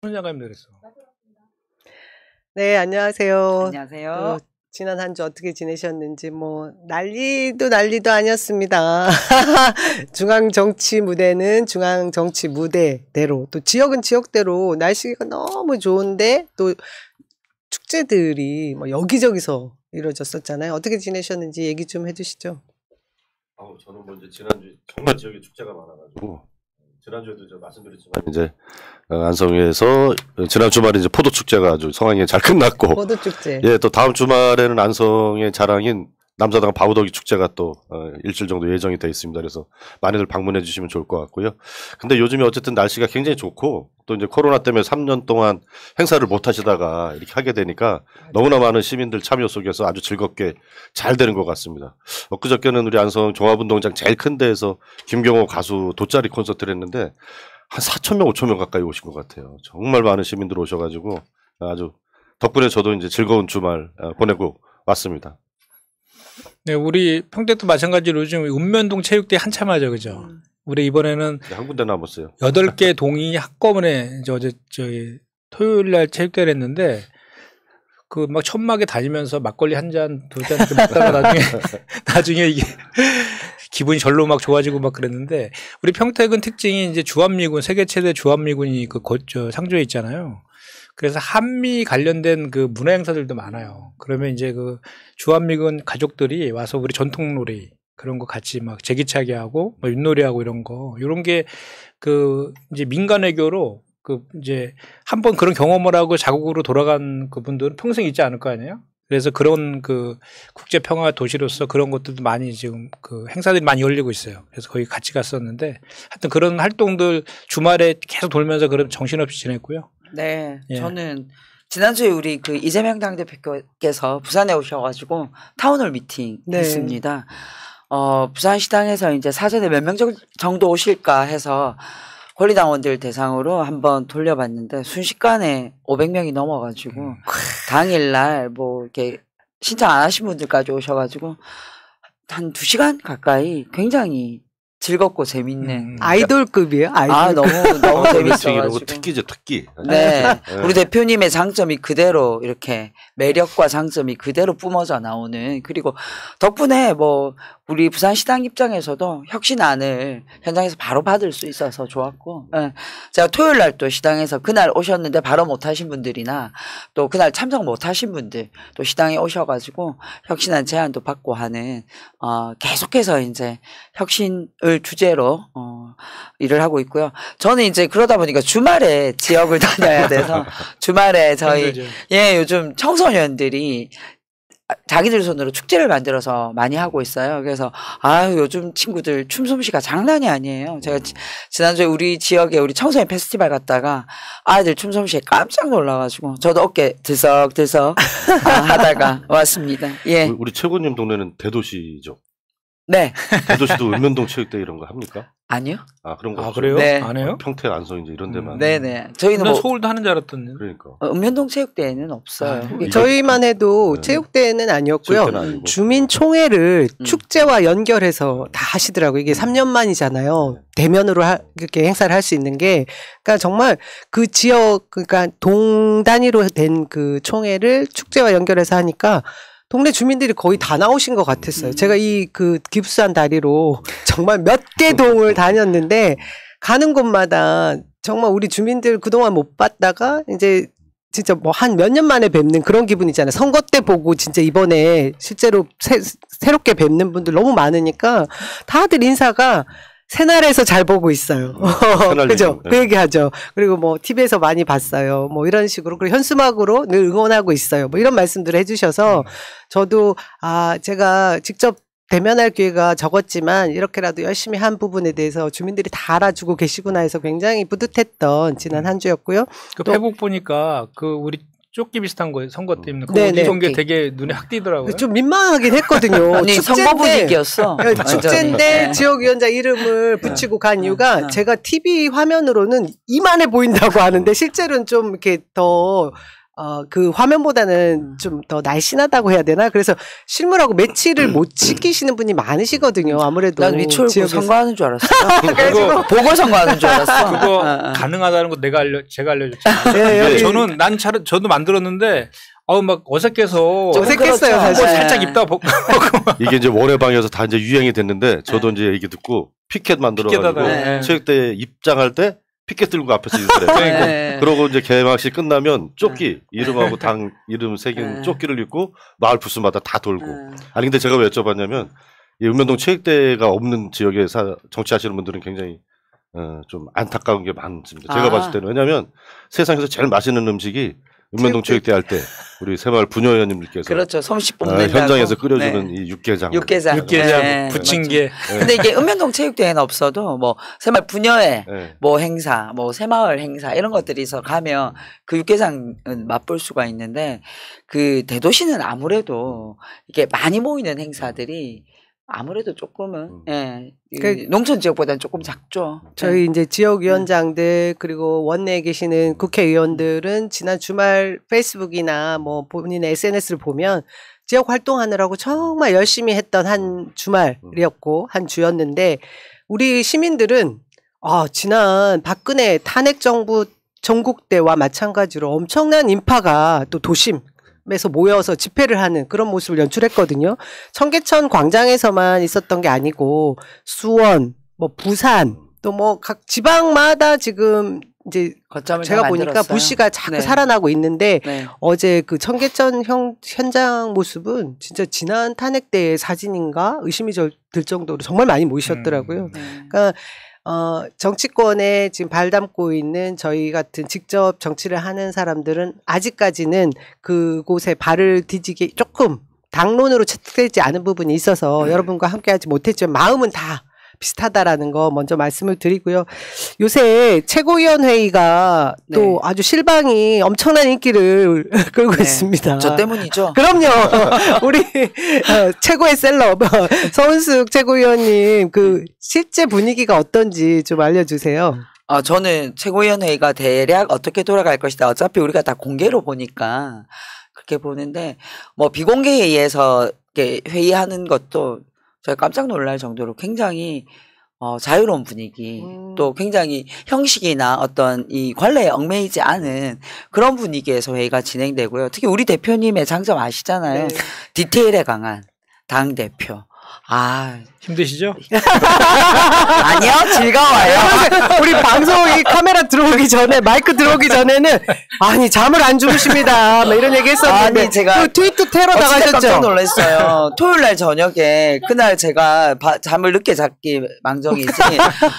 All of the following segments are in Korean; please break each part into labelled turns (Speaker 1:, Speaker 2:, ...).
Speaker 1: 손장관님 그랬어.
Speaker 2: 네, 안녕하세요.
Speaker 3: 안녕하세요.
Speaker 2: 지난 한 주 어떻게 지내셨는지 뭐 난리도 아니었습니다. 중앙 정치 무대는 중앙 정치 무대대로, 또 지역은 지역대로 날씨가 너무 좋은데 또 축제들이 뭐 여기저기서 이루어졌었잖아요. 어떻게 지내셨는지 얘기 좀 해주시죠.
Speaker 4: 저는 뭐 이제 지난주 정말 지역에 축제가 많아가지고 지난주에도 제가 말씀드렸지만 이제 안성에서 지난 주말에 이제 포도 축제가 아주 성황리에 잘 끝났고,
Speaker 2: 포도 축제.
Speaker 4: 예, 또 다음 주말에는 안성의 자랑인 남사당 바우더기 축제가 또 일주일 정도 예정이 돼 있습니다. 그래서 많이들 방문해 주시면 좋을 것 같고요. 근데 요즘에 어쨌든 날씨가 굉장히 좋고, 또 이제 코로나 때문에 3년 동안 행사를 못 하시다가 이렇게 하게 되니까 너무나 많은 시민들 참여 속에서 아주 즐겁게 잘 되는 것 같습니다. 엊그저께는 우리 안성 종합운동장 제일 큰 데에서 김경호 가수 돗자리 콘서트를 했는데 한 4,000명, 5,000명 가까이 오신 것 같아요. 정말 많은 시민들 오셔가지고 아주 덕분에 저도 이제 즐거운 주말 보내고 왔습니다.
Speaker 1: 네, 우리 평택도 마찬가지로 요즘 읍면동 체육대 한참 하죠, 그죠? 우리 이번에는
Speaker 4: 네, 한 군데 남았어요.
Speaker 1: 8개 동이 한꺼번에 어제 저희 토요일 날 체육대회를 했는데 그 막 천막에 다니면서 막걸리 한 잔, 두 잔 먹다가 나중에 이게 기분이 절로 막 좋아지고 막 그랬는데, 우리 평택은 특징이 이제 주한미군, 세계 최대 주한미군이 상주에 있잖아요. 그래서 한미 관련된 그 문화 행사들도 많아요. 그러면 이제 그 주한미군 가족들이 와서 우리 전통놀이 그런 거 같이 막 제기차기 하고 뭐 윷놀이 하고 이런 게 그 이제 민간외교로 그 이제 한번 그런 경험을 하고 자국으로 돌아간 그분들은 평생 있지 않을 거 아니에요? 그래서 그런 그 국제 평화 도시로서 그런 것들도 많이 지금 그 행사들이 많이 열리고 있어요. 그래서 거기 같이 갔었는데 하여튼 그런 활동들 주말에 계속 돌면서 그런 정신없이 지냈고요.
Speaker 3: 네,
Speaker 1: 예.
Speaker 3: 저는 지난주에 우리 그 이재명 당대표께서 부산에 오셔가지고 타운홀 미팅
Speaker 2: 네.
Speaker 3: 했습니다. 부산시당에서 이제 사전에 몇 명 정도 오실까 해서 권리당원들 대상으로 한번 돌려봤는데 순식간에 500명이 넘어가지고 당일날 뭐 이렇게 신청 안 하신 분들까지 오셔가지고 한 2시간 가까이 굉장히 즐겁고 재밌는
Speaker 2: 아이돌급이에요?
Speaker 3: 아
Speaker 2: 아이돌.
Speaker 3: 너무
Speaker 4: 이런
Speaker 3: 재밌어가지고
Speaker 4: 거 특기죠, 특기.
Speaker 3: 네. 우리 대표님의 장점이 그대로 이렇게 매력과 장점이 그대로 뿜어져 나오는, 그리고 덕분에 뭐 우리 부산시당 입장에서도 혁신안을 현장에서 바로 받을 수 있어서 좋았고, 예. 제가 토요일 날 또 시당에서 그날 오셨는데 바로 못 하신 분들이나 또 그날 참석 못 하신 분들 또 시당에 오셔가지고 혁신안 제안도 받고 하는, 계속해서 이제 혁신을 주제로 일을 하고 있고요. 저는 이제 그러다 보니까 주말에 지역을 다녀야 돼서 주말에 저희 예, 요즘 청소년들이 자기들 손으로 축제를 만들어서 많이 하고 있어요. 그래서 요즘 친구들 춤솜씨가 장난이 아니에요. 제가 지난주에 우리 지역에 우리 청소년 페스티벌 갔다가 아이들 춤솜씨에 깜짝 놀라가지고 저도 어깨 들썩들썩 하다가 왔습니다. 예.
Speaker 4: 우리 최고님 동네는 대도시죠?
Speaker 3: 네.
Speaker 4: 대도시도 읍면동 체육대 이런 거 합니까?
Speaker 3: 아니요.
Speaker 4: 그런 거 없어요?
Speaker 1: 그래요?
Speaker 3: 네.
Speaker 1: 안 해요?
Speaker 4: 평택, 안성 이제 이런 데만.
Speaker 3: 네네. 저희는
Speaker 1: 난
Speaker 3: 뭐
Speaker 1: 서울도 하는 줄 알았던데.
Speaker 4: 그러니까.
Speaker 3: 읍면동 체육대회는 없어요.
Speaker 2: 저희만 해도
Speaker 4: 네.
Speaker 2: 체육대회는 아니었고요.
Speaker 4: 체육대는 아니고.
Speaker 2: 주민총회를 축제와 연결해서 다 하시더라고요. 이게 3년 만이잖아요. 대면으로 이렇게 행사를 할 수 있는 게. 그러니까 정말 그 지역, 그러니까 동 단위로 된 그 총회를 축제와 연결해서 하니까 동네 주민들이 거의 다 나오신 것 같았어요. 제가 이 그 깁스한 다리로 정말 몇 개 동을 다녔는데 가는 곳마다 정말 우리 주민들 그동안 못 봤다가 이제 진짜 뭐 한 몇 년 만에 뵙는 그런 기분이잖아요. 선거 때 보고 진짜 이번에 실제로 새롭게 뵙는 분들 너무 많으니까 다들 인사가 새날에서 잘 보고 있어요. 그죠? 그 얘기 하죠. 그리고 뭐 TV에서 많이 봤어요. 뭐 이런 식으로. 그리고 현수막으로 늘 응원하고 있어요. 뭐 이런 말씀들을 해주셔서 저도 제가 직접 대면할 기회가 적었지만 이렇게라도 열심히 한 부분에 대해서 주민들이 다 알아주고 계시구나 해서 굉장히 뿌듯했던 지난 한 주였고요.
Speaker 1: 그 페북 보니까 그 우리 조끼 비슷한 거예요. 선거 때문에.
Speaker 2: 네네.
Speaker 1: 그런 게 되게 눈에 확 띄더라고요.
Speaker 2: 좀 민망하긴 했거든요.
Speaker 3: 아니, 선거 분위기였어.
Speaker 2: 축제인데 지역위원장 이름을 붙이고 간 이유가 제가 TV 화면으로는 이만해 보인다고 하는데 실제로는 좀 이렇게 더 그 화면보다는 좀 더 날씬하다고 해야 되나? 그래서 실물하고 매치를 못 시키시는 분이 많으시거든요. 아무래도.
Speaker 3: 난 위치올고
Speaker 2: 지역에서.
Speaker 3: 선거하는 줄 알았어. 그거 보고 선거하는 줄 알았어.
Speaker 1: 그거 가능하다는 거 제가 알려줬잖아요.
Speaker 2: 예,
Speaker 1: 저는 저도 만들었는데 막 어색해서
Speaker 2: 어색했어요,
Speaker 1: 뭐
Speaker 2: 사실.
Speaker 1: 살짝 입다 보고
Speaker 4: 이게 이제 원예방에서 다 이제 유행이 됐는데 저도 이제 얘기 듣고 피켓 만들어가지고
Speaker 1: 피켓하다가,
Speaker 4: 체육대회 입장할 때 피켓 들고 앞에서 있으래요.
Speaker 3: 네.
Speaker 4: 그러고 이제 개막식 끝나면 조끼 이름하고 당 이름 새긴 조끼를 입고 마을 부스마다 다 돌고. 아니 근데 제가 왜 여쭤봤냐면 이 읍면동 체육대회가 없는 지역에 정치하시는 분들은 굉장히 좀 안타까운 게 많습니다. 제가 봤을 때는 왜냐하면 세상에서 제일 맛있는 음식이 읍면동 체육대회 할 때 우리 새마을 부녀회원님들께서
Speaker 3: 그렇죠. 솜씨 뽑는
Speaker 4: 현장에서 끓여주는 이 육개장,
Speaker 3: 육개장,
Speaker 1: 네. 부침개.
Speaker 3: 근데 이게 읍면동 체육대회는 없어도 뭐 새마을 부녀회, 뭐 행사, 뭐 새마을 행사 이런 것들이서 가면 그 육개장은 맛볼 수가 있는데 그 대도시는 아무래도 이게 많이 모이는 행사들이 아무래도 조금은 농촌 지역보다는 조금 작죠.
Speaker 2: 저희 이제 지역위원장들 그리고 원내에 계시는 국회의원들은 지난 주말 페이스북이나 뭐 본인의 SNS를 보면 지역 활동하느라고 정말 열심히 했던 한 주말이었고 한 주였는데 우리 시민들은 지난 박근혜 탄핵 정부 전국대와 마찬가지로 엄청난 인파가 또 도심에서 모여서 집회를 하는 그런 모습을 연출했거든요. 청계천 광장에서만 있었던 게 아니고 수원, 뭐 부산, 또 뭐 각 지방마다 지금 이제 제가 보니까 부시가 자꾸 살아나고 있는데 어제 그 청계천 현장 모습은 진짜 지난 탄핵 때의 사진인가 의심이 들 정도로 정말 많이 모이셨더라고요. 그러니까 정치권에 지금 발 담고 있는 저희 같은 직접 정치를 하는 사람들은 아직까지는 그곳에 발을 디디기 조금 당론으로 채택되지 않은 부분이 있어서 여러분과 함께하지 못했지만 마음은 다 비슷하다라는 거 먼저 말씀을 드리고요. 요새 최고위원회의가 또 아주 실방이 엄청난 인기를 끌고 있습니다.
Speaker 3: 저 때문이죠.
Speaker 2: 그럼요. 우리 최고의 셀럽 서은숙 최고위원님 그 실제 분위기가 어떤지 좀 알려주세요.
Speaker 3: 저는 최고위원회의가 대략 어떻게 돌아갈 것이다. 어차피 우리가 다 공개로 보니까 그렇게 보는데 뭐 비공개회의에서 회의하는 것도 제가 깜짝 놀랄 정도로 굉장히 자유로운 분위기 또 굉장히 형식이나 어떤 이 관례에 얽매이지 않은 그런 분위기에서 회의가 진행되고요. 특히 우리 대표님의 장점 아시잖아요. 디테일에 강한 당대표.
Speaker 1: 힘드시죠?
Speaker 3: 아니요, 즐거워요.
Speaker 2: 우리 방송이 카메라 들어오기 전에 마이크 들어오기 전에는 아니 잠을 안 주무십니다. 막 이런 얘기 했었는데
Speaker 3: 아니, 제가
Speaker 2: 그 트위터 테러 당하셨죠?
Speaker 3: 깜짝 놀랐어요. 토요일 날 저녁에 그날 제가 잠을 늦게 잤기 망정이지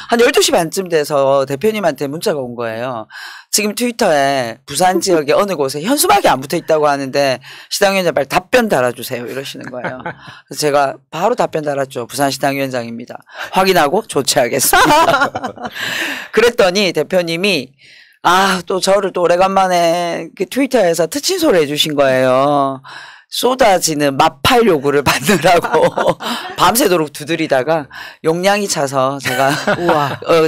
Speaker 3: 한 12시 반쯤 돼서 대표님한테 문자가 온 거예요. 지금 트위터에 부산 지역의 어느 곳에 현수막이 안 붙어 있다고 하는데 시당위원장 빨리 답변 달아주세요 이러시는 거예요. 그래서 제가 바로 답변 달았죠. 부산 시당위원장입니다. 확인하고 조치하겠습니다. 그랬더니 대표님이 또 저를 또 오래간만에 그 트위터에서 특친소를 해주신 거예요. 쏟아지는 마팔 요구를 받느라고 밤새도록 두드리다가 용량이 차서 제가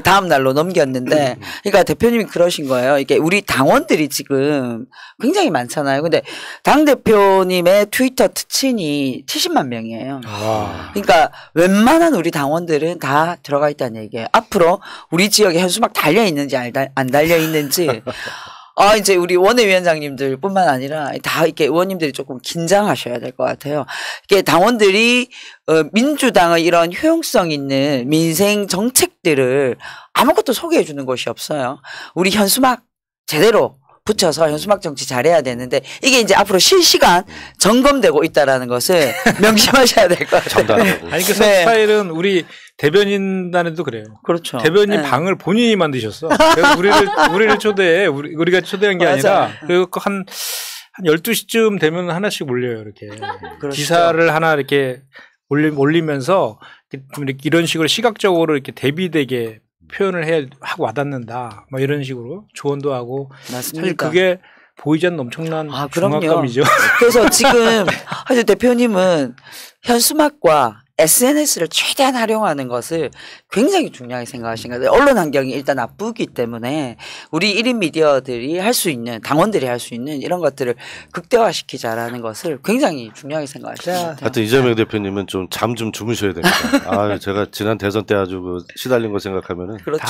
Speaker 3: 다음 날로 넘겼는데 그러니까 대표님이 그러신 거예요. 이게 우리 당원들이 지금 굉장히 많잖아요. 근데 당대표님의 트위터 특친이 70만 명이에요. 그러니까 웬만한 우리 당원들은 다 들어가 있다는 얘기예요. 앞으로 우리 지역에 현수막 달려 있는지 안 달려 있는지 이제 우리 원내위원장님들 뿐만 아니라 다 이렇게 의원님들이 조금 긴장하셔야 될 것 같아요. 이게 당원들이 민주당의 이런 효용성 있는 민생 정책들을 아무것도 소개해 주는 것이 없어요. 우리 현수막 제대로 붙여서 현수막 정치 잘해야 되는데 이게 이제 앞으로 실시간 점검되고 있다라는 것을 명심하셔야 될 것 같아요.
Speaker 1: 아니 그 스타일은 우리 대변인단에도 그래요.
Speaker 3: 그렇죠.
Speaker 1: 대변인 방을 본인이 만드셨어. 그래서 우리를 초대해. 우리가 초대한 게 아니라 그리고 한 12시쯤 되면 하나씩 올려요. 이렇게.
Speaker 3: 그렇죠.
Speaker 1: 기사를 하나 이렇게 올리면서 좀 이렇게 이런 식으로 시각적으로 이렇게 대비되게 표현을 하고 와닿는다. 뭐 이런 식으로 조언도 하고.
Speaker 3: 맞습니다.
Speaker 1: 사실 그게 보이지 않는 엄청난 중압감이죠.
Speaker 3: 그래서 지금 사실 대표님은 현수막과 SNS를 최대한 활용하는 것을 굉장히 중요하게 생각하신 거예요. 언론 환경이 일단 나쁘기 때문에 우리 1인 미디어들이 할 수 있는, 당원들이 할 수 있는 이런 것들을 극대화시키자라는 것을 굉장히 중요하게 생각하시는 것 같아요.
Speaker 4: 하여튼 이재명 대표님은 좀 잠 좀 주무셔야 됩니다. 아, 제가 지난 대선 때 아주 그 시달린 거 생각하면은
Speaker 3: 그렇죠.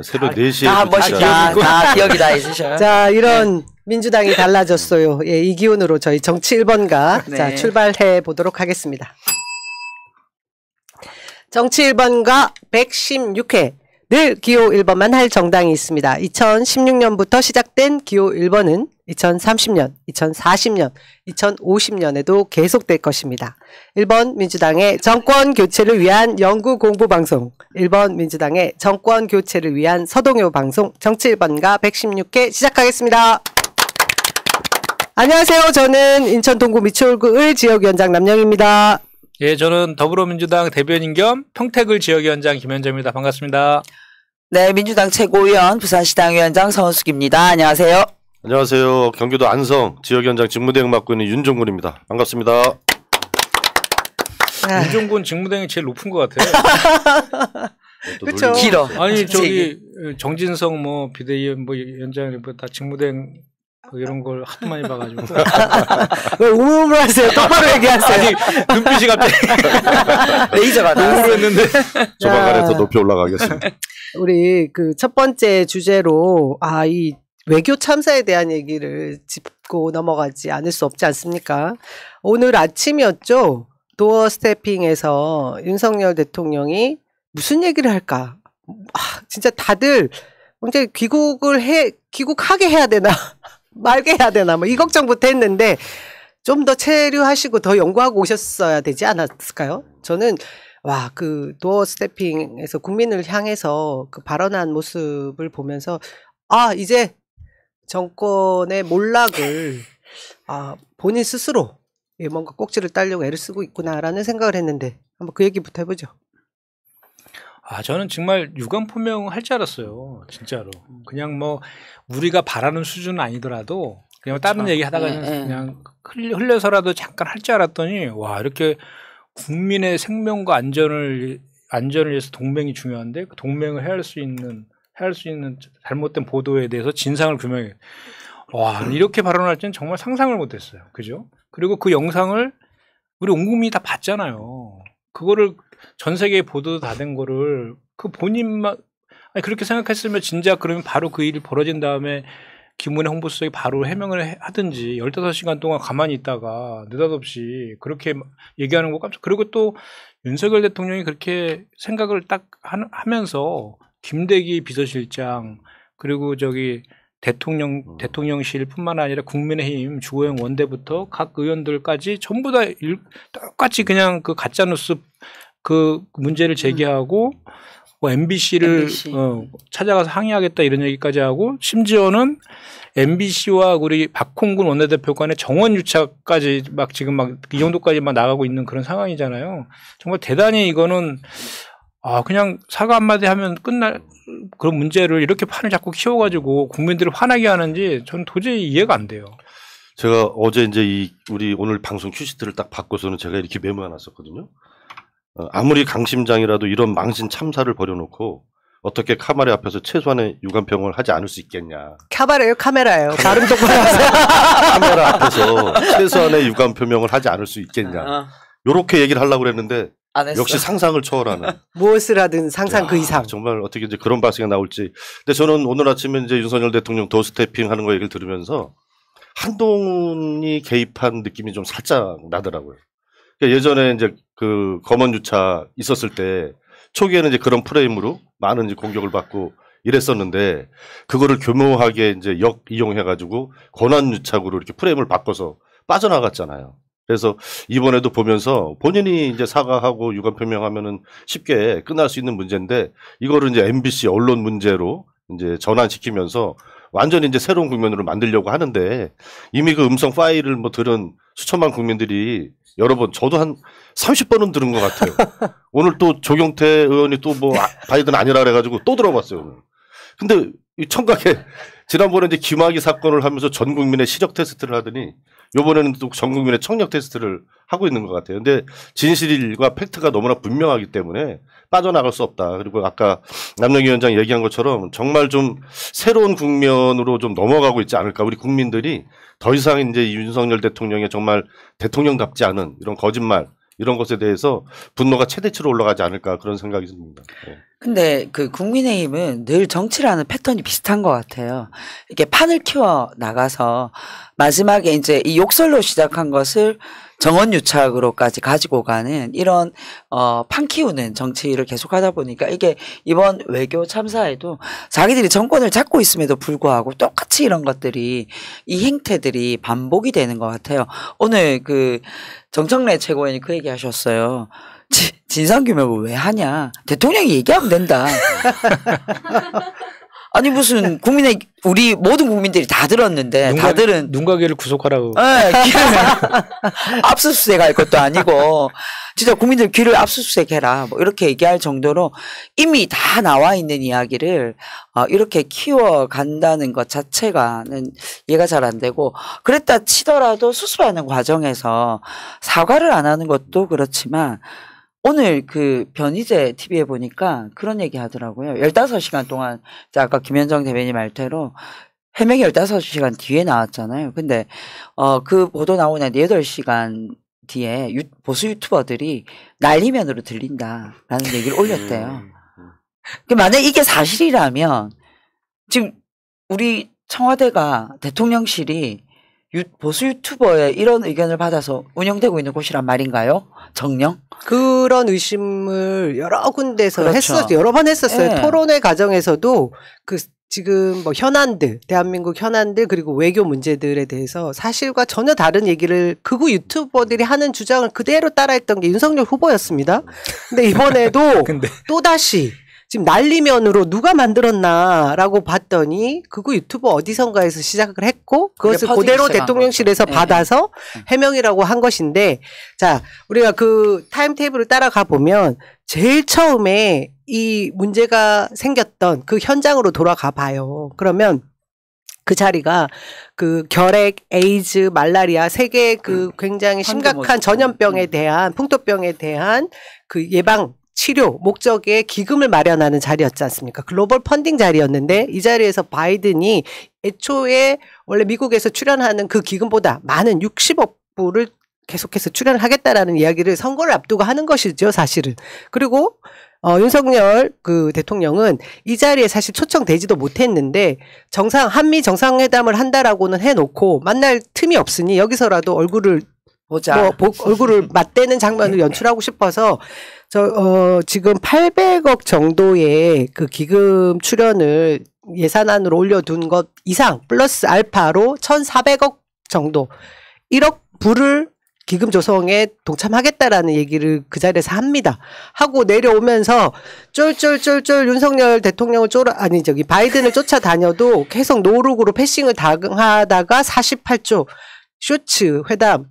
Speaker 4: 새벽 4시에
Speaker 3: 다 한 번씩 다 기억이 다 있으셔요.
Speaker 2: 자, 이런 민주당이 달라졌어요. 예, 이 기운으로 저희 정치 1번가
Speaker 3: 네.
Speaker 2: 자, 출발해 보도록 하겠습니다. 정치 1번가 116회. 늘 기호 1번만 할 정당이 있습니다. 2016년부터 시작된 기호 1번은 2030년, 2040년, 2050년에도 계속될 것입니다. 1번 민주당의 정권 교체를 위한 연구 공부 방송, 1번 민주당의 정권 교체를 위한 서동요 방송, 정치 1번가 116회 시작하겠습니다. 안녕하세요. 저는 인천 동구 미추홀구 지역위원장 남영입니다.
Speaker 1: 예, 저는 더불어민주당 대변인 겸 평택을 지역위원장 김현정입니다. 반갑습니다.
Speaker 3: 네, 민주당 최고위원 부산시당 위원장 서은숙입니다. 안녕하세요.
Speaker 4: 안녕하세요. 경기도 안성 지역위원장 직무대행 맡고 있는 윤종군입니다. 반갑습니다.
Speaker 1: 윤종군 직무대행이 제일 높은 것 같아요.
Speaker 2: 그쵸.
Speaker 3: 길어.
Speaker 1: 아니 저기 정진성 뭐 비대위원 뭐 위원장 뭐 다 직무대행 뭐 이런 걸 하도 많이 봐가지고.
Speaker 2: 왜 우물우물하세요? 똑바로 얘기하세요.
Speaker 1: 아니 눈빛이 갑자기
Speaker 3: 레이저가 나왔어요.
Speaker 1: 했는데.
Speaker 4: 조만간에 더 높이 올라가겠습니다.
Speaker 2: 우리 그 첫 번째 주제로 이 외교 참사에 대한 얘기를 짚고 넘어가지 않을 수 없지 않습니까? 오늘 아침이었죠. 도어 스태핑에서 윤석열 대통령이 무슨 얘기를 할까? 진짜 다들 굉장히 귀국하게 해야 되나? 말게 해야 되나? 뭐 이 걱정부터 했는데 좀 더 체류하시고 더 연구하고 오셨어야 되지 않았을까요? 저는 그 도어 스태핑에서 국민을 향해서 그 발언한 모습을 보면서 이제 정권의 몰락을 본인 스스로 뭔가 꼭지를 따려고 애를 쓰고 있구나라는 생각을 했는데 한번 그 얘기부터 해보죠.
Speaker 1: 저는 정말 유감 표명할 줄 알았어요. 진짜로. 그냥 뭐 우리가 바라는 수준은 아니더라도 그냥 다른 얘기 하다가 그냥 흘려서라도 잠깐 할 줄 알았더니 이렇게 국민의 생명과 안전을 위해서 동맹이 중요한데 그 동맹을 해할 수 있는 잘못된 보도에 대해서 진상을 규명해. 이렇게 발언할 때는 정말 상상을 못했어요. 그죠? 그리고 그 영상을 우리 온 국민이 다 봤잖아요. 그거를 전 세계에 보도 다 된 거를 그 본인만 그렇게 생각했으면 진짜 그러면 바로 그 일이 벌어진 다음에 김은혜 홍보수석이 바로 해명을 하든지 15시간 동안 가만히 있다가 느닷없이 그렇게 얘기하는 거 깜짝. 그리고 또 윤석열 대통령이 그렇게 생각을 딱 하면서 김대기 비서실장 그리고 저기 대통령실뿐만 아니라 국민의힘 주호영 원내부터 각 의원들까지 전부 다 똑같이 그냥 그 가짜뉴스 그 문제를 제기하고 MBC를 찾아가서 항의하겠다 이런 얘기까지 하고 심지어는 MBC와 우리 박홍근 원내대표 간의 정원 유착까지 지금 이 정도까지 나가고 있는 그런 상황이잖아요. 정말 대단히 이거는 그냥 사과 한마디 하면 끝날 그런 문제를 이렇게 판을 자꾸 키워가지고 국민들을 화나게 하는지 저는 도저히 이해가 안 돼요.
Speaker 4: 제가 어제 이제 우리 오늘 방송 큐시트를 딱 받고서는 제가 이렇게 메모해 놨었거든요. 아무리 강심장이라도 이런 망신 참사를 벌여놓고 어떻게 카메라 앞에서 최소한의 유감평을 하지 않을 수 있겠냐.
Speaker 2: 카메라예요. 발음 똑바로 하세요.
Speaker 4: 카메라 앞에서 최소한의 유감 표명을 하지 않을 수 있겠냐. 요렇게 얘기를 하려고 그랬는데 역시 상상을 초월하는.
Speaker 2: 무엇을 하든 상상 그 이상.
Speaker 4: 정말 어떻게 이제 그런 발상이 나올지. 근데 저는 오늘 아침에 이제 윤석열 대통령 도어 스태핑 하는 거 얘기를 들으면서 한동훈이 개입한 느낌이 좀 살짝 나더라고요. 그러니까 예전에 이제 그 검언 유착 있었을 때 초기에는 이제 그런 프레임으로 많은 이제 공격을 받고 이랬었는데 그거를 교묘하게 이제 이용해가지고 권한 유착으로 이렇게 프레임을 바꿔서 빠져나갔잖아요. 그래서 이번에도 보면서 본인이 이제 사과하고 유감 표명하면은 쉽게 끝날 수 있는 문제인데 이거를 이제 MBC 언론 문제로 이제 전환시키면서 완전히 이제 새로운 국면으로 만들려고 하는데 이미 그 음성 파일을 들은 수천만 국민들이 여러 번 저도 한 30번은 들은 것 같아요. 오늘 또 조경태 의원이 또 바이든 아니라 그래가지고 또 들어봤어요. 오늘. 근데 이 청각에 지난번에 이제 김학의 사건을 하면서 전 국민의 시력 테스트를 하더니 이번에는 또 전 국민의 청력 테스트를 하고 있는 것 같아요. 근데 진실과 팩트가 너무나 분명하기 때문에 빠져나갈 수 없다. 그리고 아까 남영 위원장 얘기한 것처럼 정말 좀 새로운 국면으로 좀 넘어가고 있지 않을까. 우리 국민들이 더 이상 이제 윤석열 대통령의 정말 대통령답지 않은 이런 거짓말 이런 것에 대해서 분노가 최대치로 올라가지 않을까 그런 생각이 듭니다. 네.
Speaker 3: 근데 그 국민의힘은 늘 정치를 하는 패턴이 비슷한 것 같아요. 이렇게 판을 키워 나가서 마지막에 이제 이 욕설로 시작한 것을 정언유착으로까지 가지고 가는 이런 판 키우는 정치를 계속하다 보니까 이게 이번 외교 참사에도 자기들이 정권을 잡고 있음에도 불구하고 똑같이 이런 것들이 이 행태들이 반복이 되는 것 같아요. 오늘 그 정청래 최고위원이 그 얘기 하셨어요. 진상규명을 왜 하냐. 대통령이 얘기하면 된다. 아니 무슨 우리 모든 국민들이 다 들었는데 다들은
Speaker 1: 눈과 귀를 구속하라고.
Speaker 3: 네, 압수수색할 것도 아니고 진짜 국민들 귀를 압수수색해라 뭐 이렇게 얘기할 정도로 이미 다 나와 있는 이야기를 이렇게 키워간다는 것 자체가는 이해가 잘 안 되고 그랬다 치더라도 수습하는 과정에서 사과를 안 하는 것도 그렇지만 오늘 그 변희재 TV에 보니까 그런 얘기 하더라고요. 15시간 동안, 아까 김현정 대변인 말대로 해명이 15시간 뒤에 나왔잖아요. 근데, 그 보도 나오고 난 8시간 뒤에 보수 유튜버들이 날리면으로 들린다라는 얘기를 올렸대요. 만약 이게 사실이라면 지금 우리 청와대가 대통령실이 보수 유튜버의 이런 의견을 받아서 운영되고 있는 곳이란 말인가요? 정녕?
Speaker 2: 그런 의심을 여러 군데서
Speaker 3: 그렇죠.
Speaker 2: 여러 번 했었어요.
Speaker 3: 네.
Speaker 2: 토론회 과정에서도 그 지금 뭐 현안들, 대한민국 현안들 그리고 외교 문제들에 대해서 사실과 전혀 다른 얘기를 극우 유튜버들이 하는 주장을 그대로 따라했던 게 윤석열 후보였습니다. 근데 이번에도 또다시 지금 날리면으로 누가 만들었나라고 봤더니 그거 유튜브 어디선가에서 시작을 했고 그것을 그대로 대통령실에서 받아서 해명이라고 한 것인데 자 우리가 그 타임테이블을 따라가 보면 제일 처음에 이 문제가 생겼던 그 현장으로 돌아가 봐요. 그러면 그 자리가 그 결핵, 에이즈, 말라리아 세계 그 굉장히 심각한 전염병에 대한 풍토병에 대한 그 예방 치료 목적의 기금을 마련하는 자리였지 않습니까? 글로벌 펀딩 자리였는데 이 자리에서 바이든이 애초에 원래 미국에서 출연하는 그 기금보다 많은 60억 불을 계속해서 출연을 하겠다라는 이야기를 선거를 앞두고 하는 것이죠, 사실은. 그리고 윤석열 그 대통령은 이 자리에 사실 초청되지도 못했는데 한미 정상회담을 한다라고는 해놓고 만날 틈이 없으니 여기서라도 얼굴을 보자. 얼굴을 맞대는 장면을 연출하고 싶어서 지금 800억 정도의 그 기금 출연을 예산안으로 올려둔 것 이상 플러스 알파로 1,400억 정도 1억 불을 기금 조성에 동참하겠다라는 얘기를 그 자리에서 합니다. 하고 내려오면서 쫄쫄쫄쫄 윤석열 대통령을 바이든을 쫓아다녀도 계속 노룩으로 패싱을 당하다가 48조 쇼츠 회담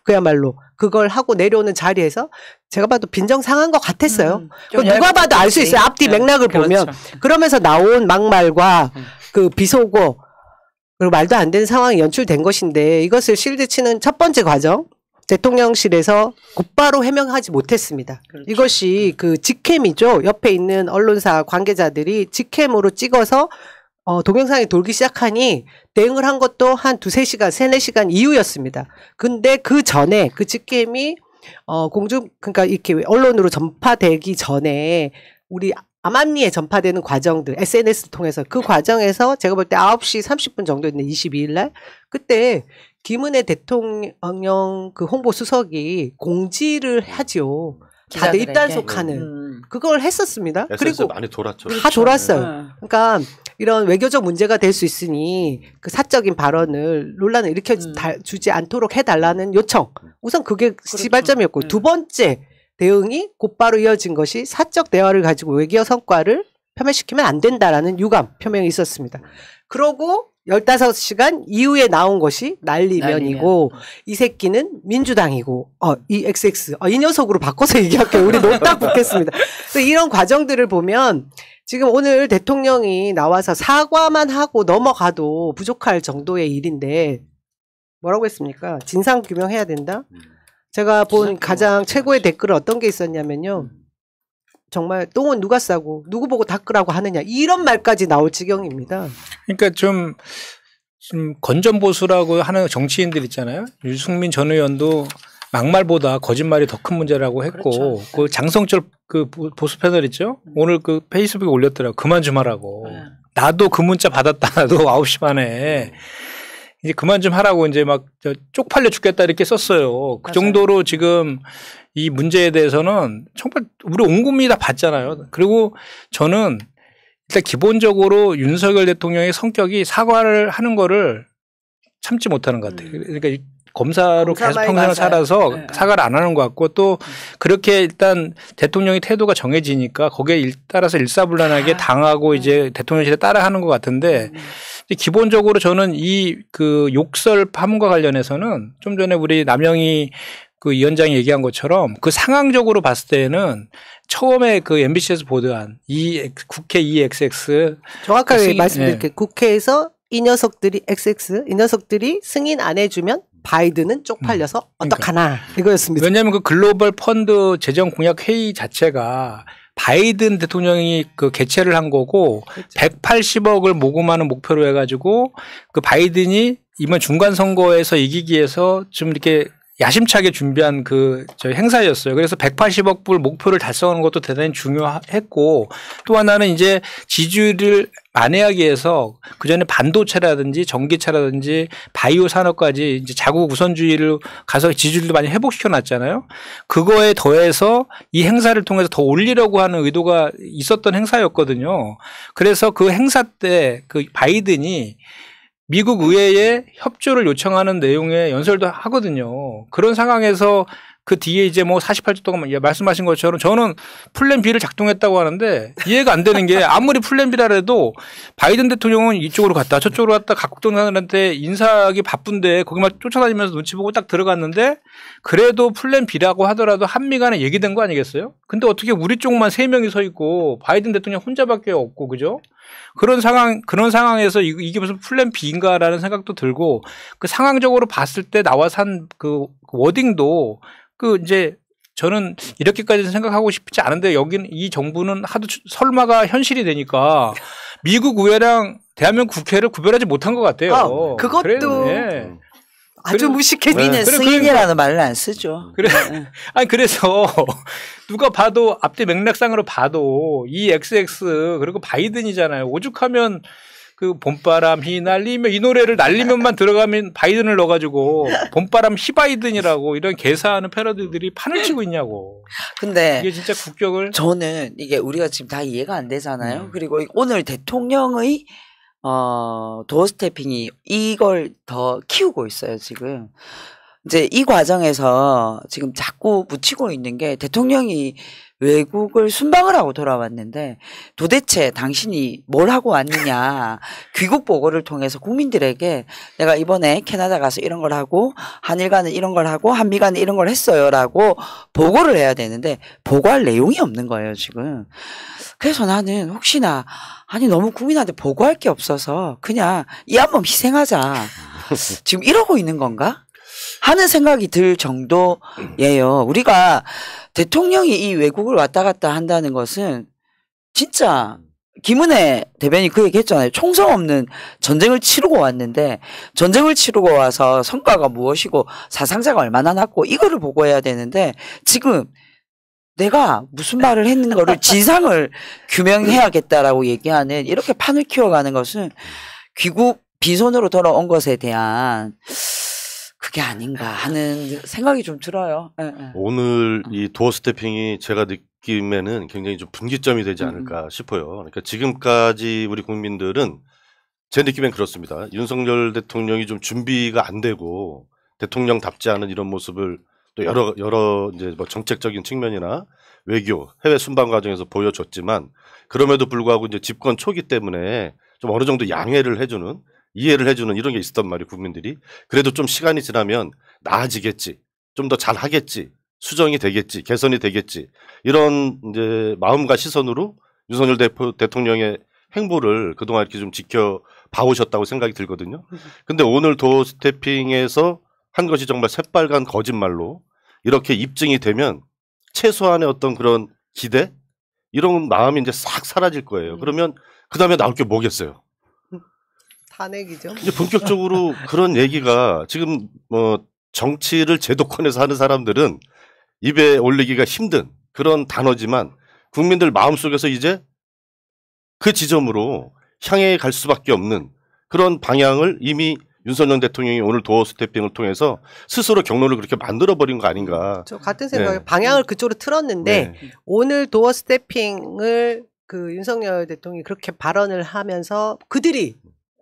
Speaker 2: 그야말로 그걸 하고 내려오는 자리에서 제가 봐도 빈정상한 것 같았어요. 누가 봐도 알 수 있어요. 앞뒤 맥락을 보면. 그러면서 나온 막말과 그 비속어 그리고 말도 안 되는 상황이 연출된 것인데 이것을 실드 치는 첫 번째 과정 대통령실에서 곧바로 해명하지 못했습니다. 그렇죠. 이것이 그 직캠이죠. 옆에 있는 언론사 관계자들이 직캠으로 찍어서 동영상이 돌기 시작하니 대응을 한 것도 한 2-3시간, 3-4시간 이후였습니다. 근데 그 전에 그 직캠이 그러니까 이렇게 언론으로 전파되기 전에 우리 암암리에 전파되는 과정들 SNS를 통해서 그 과정에서 제가 볼 때 9시 30분 정도였는데 22일 날 그때 김은혜 대통령 그 홍보 수석이 공지를 하죠. 다들 입단속하는 그걸 했었습니다.
Speaker 4: 그리고 많이 돌았죠.
Speaker 2: 다 돌았어요. 그러니까 이런 외교적 문제가 될 수 있으니 그 사적인 발언을 논란을 일으켜 주지 않도록 해달라는 요청. 우선 그게 시발점이었고 두 번째 대응이 곧바로 이어진 것이 사적 대화를 가지고 외교 성과를 폄훼시키면 안 된다라는 유감 표명이 있었습니다. 그러고 15시간 이후에 나온 것이 난리면이고 이 새끼는 민주당이고 이 XX 이 녀석으로 바꿔서 얘기할게요. 우리 노딱 붙겠습니다. 그래서 이런 과정들을 보면 지금 오늘 대통령이 나와서 사과만 하고 넘어가도 부족할 정도의 일인데 뭐라고 했습니까? 진상 규명해야 된다. 제가 본 가장 최고의 댓글은 어떤 게 있었냐면요. 정말 똥은 누가 싸고 누구 보고 닦으라고 하느냐 이런 말까지 나올 지경입니다.
Speaker 1: 그러니까 좀 건전보수라고 하는 정치인들 있잖아요. 유승민 전 의원도 막말보다 거짓말이 더 큰 문제라고 했고
Speaker 3: 그렇죠.
Speaker 1: 그 장성철 그 보수 패널 있죠. 오늘 그 페이스북에 올렸더라고. 그만 좀 하라고. 나도 그 문자 받았다. 나도 9시 반에. 이제 그만 좀 하라고 이제 막 쪽팔려 죽겠다 이렇게 썼어요. 그 정도로 지금 이 문제에 대해서는 정말 우리 온 국민이 다 봤잖아요. 그리고 저는 일단 기본적으로 윤석열 대통령의 성격이 사과를 하는 거를 참지 못하는 것 같아요. 그러니까 검사로 계속 평생을 살아서 사과를 안 하는 것 같고 또 그렇게 일단 대통령의 태도가 정해지니까 거기에 따라서 일사불란하게 당하고 이제 대통령실에 따라하는 것 같은데 기본적으로 저는 이 그 욕설 파문과 관련해서는 좀 전에 우리 남영희 그 위원장이 얘기한 것처럼 그 상황적으로 봤을 때는 처음에 그 MBC에서 보도한 국회 EXX
Speaker 2: 정확하게 말씀드릴게요. 국회에서 이 녀석들이 XX 이 녀석들이 승인 안 해주면 바이든은 쪽팔려서 어떡하나 이거였습니다.
Speaker 1: 왜냐하면 그 글로벌 펀드 재정 공약 회의 자체가 바이든 대통령이 그 개최를 한 거고 그렇죠. 180억을 모금하는 목표로 해가지고 그 바이든이 이번 중간 선거에서 이기기 위해서 좀 이렇게 야심차게 준비한 그 저희 행사였어요. 그래서 180억 불 목표를 달성하는 것도 대단히 중요했고 또 하나는 이제 지지율을 만회하기 위해서 그 전에 반도체라든지 전기차라든지 바이오 산업까지 이제 자국 우선주의를 가서 지지율도 많이 회복시켜 놨잖아요. 그거에 더해서 이 행사를 통해서 더 올리려고 하는 의도가 있었던 행사였거든요. 그래서 그 행사 때 그 바이든이 미국 의회에 협조를 요청하는 내용의 연설도 하거든요. 그런 상황에서 그 뒤에 이제 뭐 48주 동안 말씀하신 것처럼 저는 플랜 B를 작동했다고 하는데 이해가 안 되는 게 아무리 플랜 B라 해도 바이든 대통령은 이쪽으로 갔다 저쪽으로 갔다 각국 동산들한테 인사하기 바쁜데 거기만 쫓아다니면서 눈치 보고 딱 들어갔는데 그래도 플랜 B라고 하더라도 한미 간에 얘기된 거 아니겠어요? 근데 어떻게 우리 쪽만 3명이 서 있고 바이든 대통령 혼자밖에 없고 그죠? 그런 상황에서 이게 무슨 플랜 B인가라는 생각도 들고 그 상황적으로 봤을 때 나와서 한 그 워딩도 그 이제 저는 이렇게까지 생각하고 싶지 않은데 여기는 이 정부는 하도 설마가 현실이 되니까 미국 의회랑 대한민국 국회를 구별하지 못한 것 같아요.
Speaker 2: 그것도
Speaker 1: 네.
Speaker 2: 아주 무식해.
Speaker 3: 우리는 승인이라는 말을 안 쓰죠.
Speaker 1: 그래. 아니 그래서 누가 봐도 앞뒤 맥락상으로 봐도 이 XX 그리고 바이든이잖아요. 오죽하면 그 봄바람 휘날리며 이 노래를 날리면만 들어가면 바이든을 넣어가지고 봄바람 히바이든이라고 이런 개사하는 패러디들이 판을 치고 있냐고.
Speaker 3: 근데
Speaker 1: 이게 진짜 국격을
Speaker 3: 저는 이게 우리가 지금 다 이해가 안 되잖아요. 그리고 오늘 대통령의 도어 스태핑이 이걸 더 키우고 있어요, 지금. 이제 이 과정에서 지금 자꾸 묻히고 있는 게 대통령이 외국을 순방을 하고 돌아왔는데 도대체 당신이 뭘 하고 왔느냐. 귀국 보고를 통해서 국민들에게 내가 이번에 캐나다 가서 이런 걸 하고 한일 간은 이런 걸 하고 한미 간은 이런 걸 했어요 라고 보고를 해야 되는데 보고할 내용이 없는 거예요, 지금. 그래서 나는 혹시나 아니 너무 국민한테 보고할 게 없어서 그냥 이 한 몸 희생하자. 지금 이러고 있는 건가? 하는 생각이 들 정도예요. 우리가 대통령이 이 외국을 왔다 갔다 한다는 것은 진짜 김은혜 대변인이 그 얘기 했잖아요. 총성 없는 전쟁을 치르고 왔는데 전쟁을 치르고 와서 성과가 무엇이고 사상자가 얼마나 났고 이거를 보고해야 되는데 지금 내가 무슨 말을 했는 거를 진상을 규명해야겠다라고 얘기하는 이렇게 판을 키워가는 것은 귀국 빈손으로 돌아온 것에 대한 그게 아닌가 하는 생각이 좀 들어요. 네, 네.
Speaker 4: 오늘 이 도어 스태핑이 제가 느낌에는 굉장히 좀 분기점이 되지 않을까 싶어요. 그러니까 지금까지 우리 국민들은 제 느낌엔 그렇습니다. 윤석열 대통령이 좀 준비가 안 되고 대통령답지 않은 이런 모습을 또 여러 이제 뭐 정책적인 측면이나 외교, 해외 순방 과정에서 보여줬지만 그럼에도 불구하고 이제 집권 초기 때문에 좀 어느 정도 양해를 해주는 이해를 해주는 이런 게 있었단 말이에요, 국민들이. 그래도 좀 시간이 지나면 나아지겠지, 좀 더 잘하겠지, 수정이 되겠지, 개선이 되겠지 이런 이제 마음과 시선으로 윤석열 대통령의 행보를 그동안 이렇게 좀 지켜봐 오셨다고 생각이 들거든요. 근데 오늘 도어 스태핑에서 한 것이 정말 새빨간 거짓말로 이렇게 입증이 되면 최소한의 어떤 그런 기대 이런 마음이 이제 싹 사라질 거예요. 그러면 그 다음에 나올 게 뭐겠어요?
Speaker 2: 탄핵이죠.
Speaker 4: 이제 본격적으로 그런 얘기가 지금 뭐 정치를 제도권에서 하는 사람들은 입에 올리기가 힘든 그런 단어지만 국민들 마음속에서 이제 그 지점으로 향해 갈 수밖에 없는 그런 방향을 이미 윤석열 대통령이 오늘 도어 스태핑을 통해서 스스로 경로를 그렇게 만들어버린 거 아닌가.
Speaker 2: 저 같은 생각에
Speaker 4: 네.
Speaker 2: 방향을 그쪽으로 틀었는데
Speaker 4: 네.
Speaker 2: 오늘 도어 스태핑을 그 윤석열 대통령이 그렇게 발언을 하면서 그들이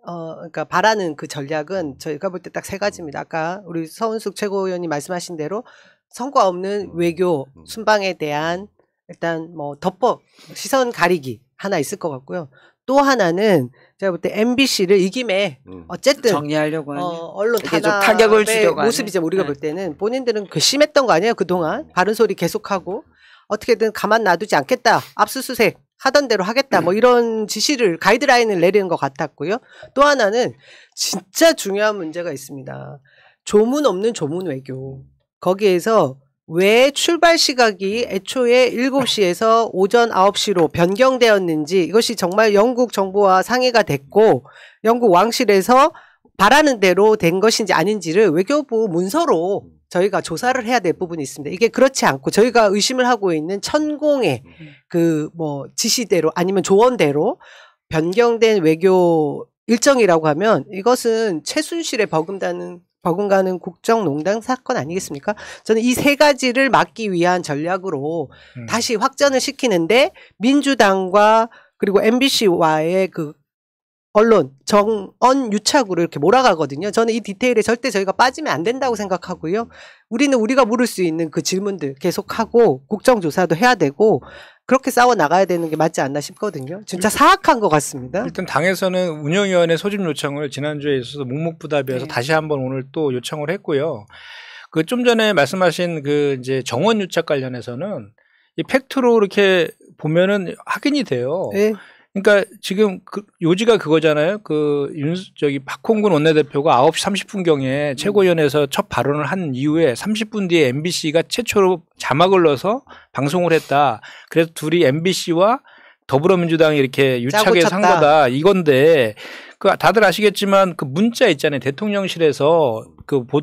Speaker 2: 그러니까 바라는 그 전략은 저희가 볼 때 딱 세 가지입니다. 아까 우리 서은숙 최고위원이 말씀하신 대로 성과 없는 외교 순방에 대한 일단 뭐 덮어 시선 가리기 하나 있을 것 같고요. 또 하나는 제가 볼 때 MBC를 이 김에 어쨌든
Speaker 3: 정리하려고 하는
Speaker 2: 언론
Speaker 3: 이렇게 좀 타격을 주려고
Speaker 2: 모습이죠. 우리가
Speaker 3: 네.
Speaker 2: 볼 때는 본인들은 괘씸했던 거 아니에요. 그동안 바른 소리 계속하고 어떻게든 가만 놔두지 않겠다. 압수수색 하던 대로 하겠다. 뭐 이런 지시를 가이드라인을 내리는 것 같았고요. 또 하나는 진짜 중요한 문제가 있습니다. 조문 없는 조문 외교. 거기에서 왜 출발 시각이 애초에 7시에서 오전 9시로 변경되었는지 이것이 정말 영국 정부와 상의가 됐고 영국 왕실에서 바라는 대로 된 것인지 아닌지를 외교부 문서로 저희가 조사를 해야 될 부분이 있습니다. 이게 그렇지 않고 저희가 의심을 하고 있는 천공의 그 뭐 지시대로 아니면 조언대로 변경된 외교 일정이라고 하면 이것은 최순실에 버금가는 국정농단 사건 아니겠습니까? 저는 이 세 가지를 막기 위한 전략으로 다시 확전을 시키는데 민주당과 그리고 MBC와의 그 언론 정언 유착으로 이렇게 몰아가거든요. 저는 이 디테일에 절대 저희가 빠지면 안 된다고 생각하고요. 우리는 우리가 물을 수 있는 그 질문들 계속하고 국정조사도 해야 되고 그렇게 싸워 나가야 되는 게 맞지 않나 싶거든요. 진짜 사악한 것 같습니다.
Speaker 1: 일단 당에서는 운영위원회 소집 요청을 지난주에 있어서 묵묵부답이어서
Speaker 2: 네.
Speaker 1: 다시 한번 오늘 또 요청을 했고요. 그 좀 전에 말씀하신 그 이제 정원 유착 관련해서는 이 팩트로 이렇게 보면은 확인이 돼요.
Speaker 2: 네.
Speaker 1: 그러니까 지금 그 요지가 그거잖아요. 저기 박홍근 원내대표가 9시 30분경에 최고위원회에서 첫 발언을 한 이후에 30분 뒤에 MBC가 최초로 자막을 넣어서 방송을 했다. 그래서 둘이 MBC와 더불어민주당이 이렇게 유착해서 한 거다. 이건데 그 다들 아시겠지만 그 문자 있잖아요. 대통령실에서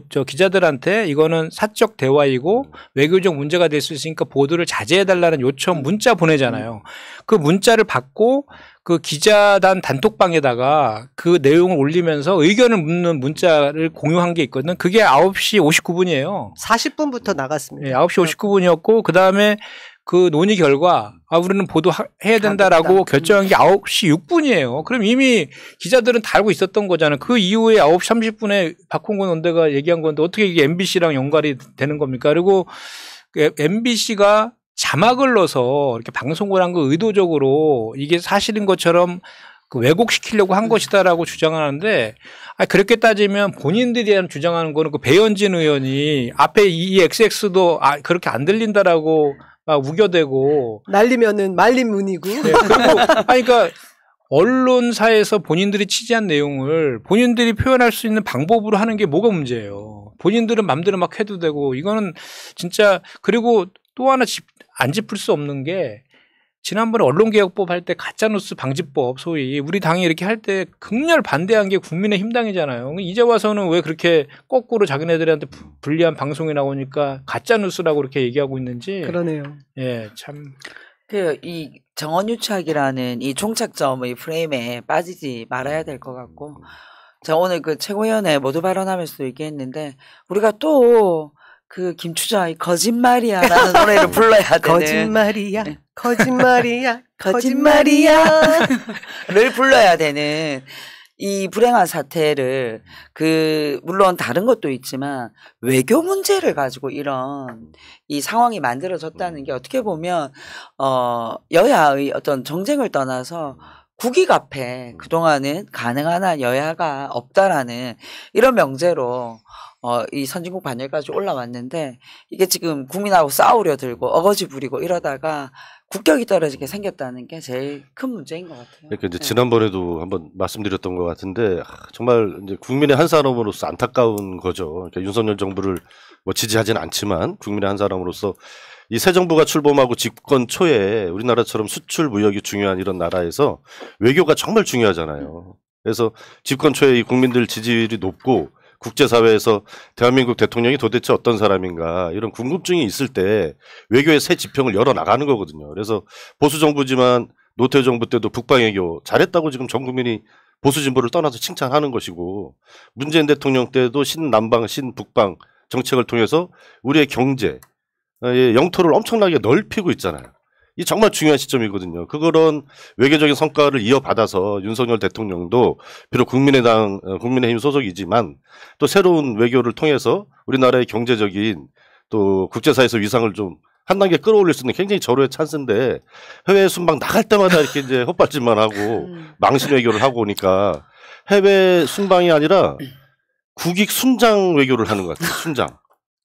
Speaker 1: 저 기자들한테 이거는 사적 대화이고 외교적 문제가 될 수 있으니까 보도를 자제해달라는 요청 문자 보내잖아요. 그 문자를 받고 그 기자단 단톡방에다가 그 내용을 올리면서 의견을 묻는 문자를 공유한 게 있거든요. 그게 9시 59분이에요.
Speaker 2: 40분부터 나갔습니다.
Speaker 1: 네, 9시 59분이었고 그다음에 그 논의 결과 우리는 보도해야 된다라고 결정한 게 9시 6분이에요. 그럼 이미 기자들은 다 알고 있었던 거잖아요. 그 이후에 9시 30분에 박홍근 원대가 얘기한 건데 어떻게 이게 MBC랑 연관이 되는 겁니까? 그리고 MBC가 자막을 넣어서 이렇게 방송을 한 거 의도적으로 이게 사실인 것처럼 왜곡시키려고 한 것이다라고 주장하는데 그렇게 따지면 본인들이 주장하는 거는 그 배현진 의원이 앞에 이 XX도 그렇게 안 들린다라고 막 우겨대고
Speaker 2: 날리면은 말린 문이고.
Speaker 1: 네, 그리고 그러니까 언론사에서 본인들이 취재한 내용을 본인들이 표현할 수 있는 방법으로 하는 게 뭐가 문제예요. 본인들은 맘대로 막 해도 되고 이거는 진짜 그리고 또 하나 안 짚을 수 없는 게 지난번에 언론개혁법 할 때 가짜뉴스 방지법 소위 우리 당이 이렇게 할 때 극렬 반대한 게 국민의힘 당이잖아요. 이제 와서는 왜 그렇게 거꾸로 자기네들한테 불리한 방송이 나오니까 가짜뉴스라고 그렇게 얘기하고 있는지.
Speaker 2: 그러네요.
Speaker 1: 예, 참.
Speaker 3: 이 정원유착이라는 이 종착점의 프레임에 빠지지 말아야 될 것 같고, 제가 오늘 그 최고위원회 모두 발언하면서도 얘기했는데, 우리가 또 그 김추자의 거짓말이야라는 노래를 불러야 되는.
Speaker 2: 거짓말이야, 거짓말이야,
Speaker 3: 거짓말이야를 불러야 되는 이 불행한 사태를 물론 다른 것도 있지만 외교 문제를 가지고 이런 이 상황이 만들어졌다는 게 어떻게 보면 여야의 어떤 정쟁을 떠나서 국익 앞에 그동안은 가능한 한 여야가 없다라는 이런 명제로 이 선진국 반열까지 올라왔는데 이게 지금 국민하고 싸우려 들고 어거지 부리고 이러다가 국격이 떨어지게 생겼다는 게 제일 큰 문제인 것 같아요.
Speaker 4: 그러니까 이제 지난번에도 한번 말씀드렸던 것 같은데 정말 이제 국민의 한 사람으로서 안타까운 거죠. 그러니까 윤석열 정부를 뭐 지지하지는 않지만 국민의 한 사람으로서 이 새 정부가 출범하고 집권 초에 우리나라처럼 수출 무역이 중요한 이런 나라에서 외교가 정말 중요하잖아요. 그래서 집권 초에 이 국민들 지지율이 높고 국제사회에서 대한민국 대통령이 도대체 어떤 사람인가 이런 궁금증이 있을 때 외교의 새 지평을 열어나가는 거거든요. 그래서 보수정부지만 노태우 정부 때도 북방외교 잘했다고 지금 전 국민이 보수진보를 떠나서 칭찬하는 것이고 문재인 대통령 때도 신남방 신북방 정책을 통해서 우리의 경제 영토를 엄청나게 넓히고 있잖아요. 이 정말 중요한 시점이거든요. 그런 외교적인 성과를 이어받아서 윤석열 대통령도 비록 국민의힘 소속이지만 또 새로운 외교를 통해서 우리나라의 경제적인 또 국제사회에서 위상을 좀 한 단계 끌어올릴 수 있는 굉장히 절호의 찬스인데 해외 순방 나갈 때마다 이렇게 이제 헛발질만 하고 망신 외교를 하고 오니까 해외 순방이 아니라 국익 순장 외교를 하는 것 같아요. 순장.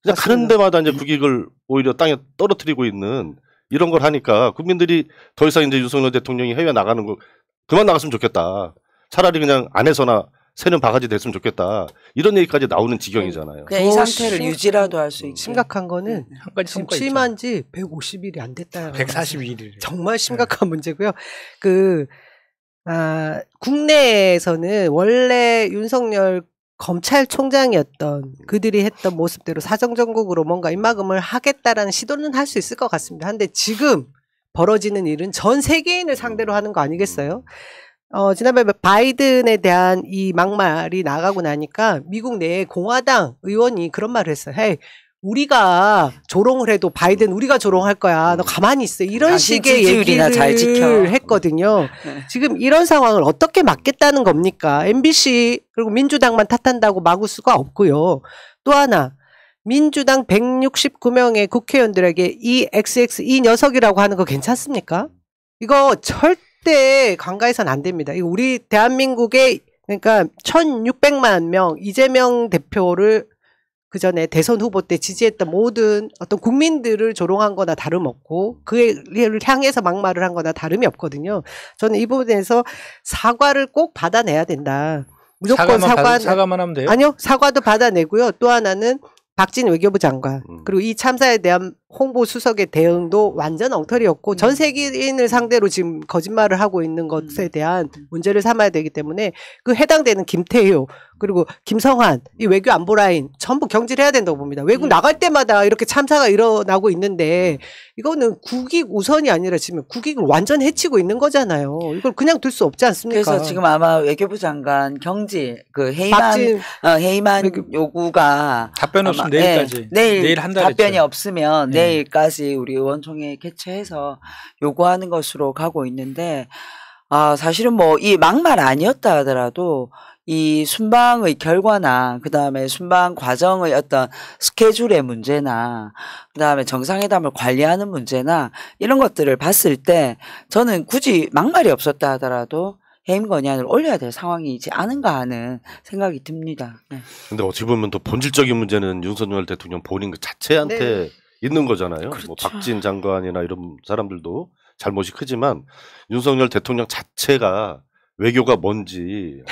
Speaker 4: 그냥 가는 데마다 이제 국익을 오히려 땅에 떨어뜨리고 있는 이런 걸 하니까 국민들이 더 이상 이제 윤석열 대통령이 해외 나가는 거 그만 나갔으면 좋겠다. 차라리 그냥 안에서나 새는 바가지 됐으면 좋겠다. 이런 얘기까지 나오는 지경이잖아요.
Speaker 3: 그냥 이 상태를 유지라도 할 수 있게.
Speaker 2: 심각한 거는
Speaker 1: 한 가지
Speaker 2: 지금
Speaker 1: 성과
Speaker 2: 취임한 지 150일이 안 됐다.
Speaker 1: 142일.
Speaker 2: 정말 심각한 문제고요. 국내에서는 원래 윤석열 검찰총장이었던 그들이 했던 모습대로 사정정국으로 뭔가 입막음을 하겠다라는 시도는 할 수 있을 것 같습니다. 근데 지금 벌어지는 일은 전 세계인을 상대로 하는 거 아니겠어요? 지난번에 바이든에 대한 이 막말이 나가고 나니까 미국 내에 공화당 의원이 그런 말을 했어요. 헤이, 우리가 조롱을 해도 바이든 우리가 조롱할 거야. 너 가만히 있어. 이런 식의 얘기를
Speaker 3: 잘 지켜.
Speaker 2: 했거든요. 지금 이런 상황을 어떻게 막겠다는 겁니까? MBC 그리고 민주당만 탓한다고 막을 수가 없고요. 또 하나 민주당 169명의 국회의원들에게 이 XX 이 녀석이라고 하는 거 괜찮습니까? 이거 절대 간과해서는 안 됩니다. 이거 우리 대한민국의 그러니까 1600만 명 이재명 대표를 그 전에 대선 후보 때 지지했던 모든 어떤 국민들을 조롱한 거나 다름없고 그를 향해서 막말을 한 거나 다름이 없거든요. 저는 이 부분에서 사과를 꼭 받아내야 된다. 무조건
Speaker 1: 사과만 하면 돼요?
Speaker 2: 아니요. 사과도 받아내고요. 또 하나는 박진 외교부 장관 그리고 이 참사에 대한 홍보 수석의 대응도 완전 엉터리였고 전 세계인을 상대로 지금 거짓말을 하고 있는 것에 대한 문제를 삼아야 되기 때문에 그 해당되는 김태효 그리고 김성환 이 외교 안보 라인 전부 경질해야 된다고 봅니다. 외국 나갈 때마다 이렇게 참사가 일어나고 있는데 이거는 국익 우선이 아니라 지금 국익을 완전 해치고 있는 거잖아요. 이걸 그냥 둘 수 없지 않습니까?
Speaker 3: 그래서 지금 아마 외교부 장관 경질 그 해임한 요구가
Speaker 1: 답변 없으면 내일까지 내일 한 달
Speaker 3: 답변이 없으면 내일까지 우리 의원총회 개최해서 요구하는 것으로 가고 있는데 사실은 뭐 이 막말 아니었다 하더라도 이 순방의 결과나 그다음에 순방 과정의 어떤 스케줄의 문제나 그다음에 정상회담을 관리하는 문제나 이런 것들을 봤을 때 저는 굳이 막말이 없었다 하더라도 해임 건의안을 올려야 될 상황이지 않은가 하는 생각이 듭니다. 네.
Speaker 4: 근데 어찌 보면 또 본질적인 문제는 윤석열 대통령 본인 그 자체한테 있는 거잖아요.
Speaker 3: 그렇죠.
Speaker 4: 뭐 박진 장관이나 이런 사람들도 잘못이 크지만 윤석열 대통령 자체가 외교가 뭔지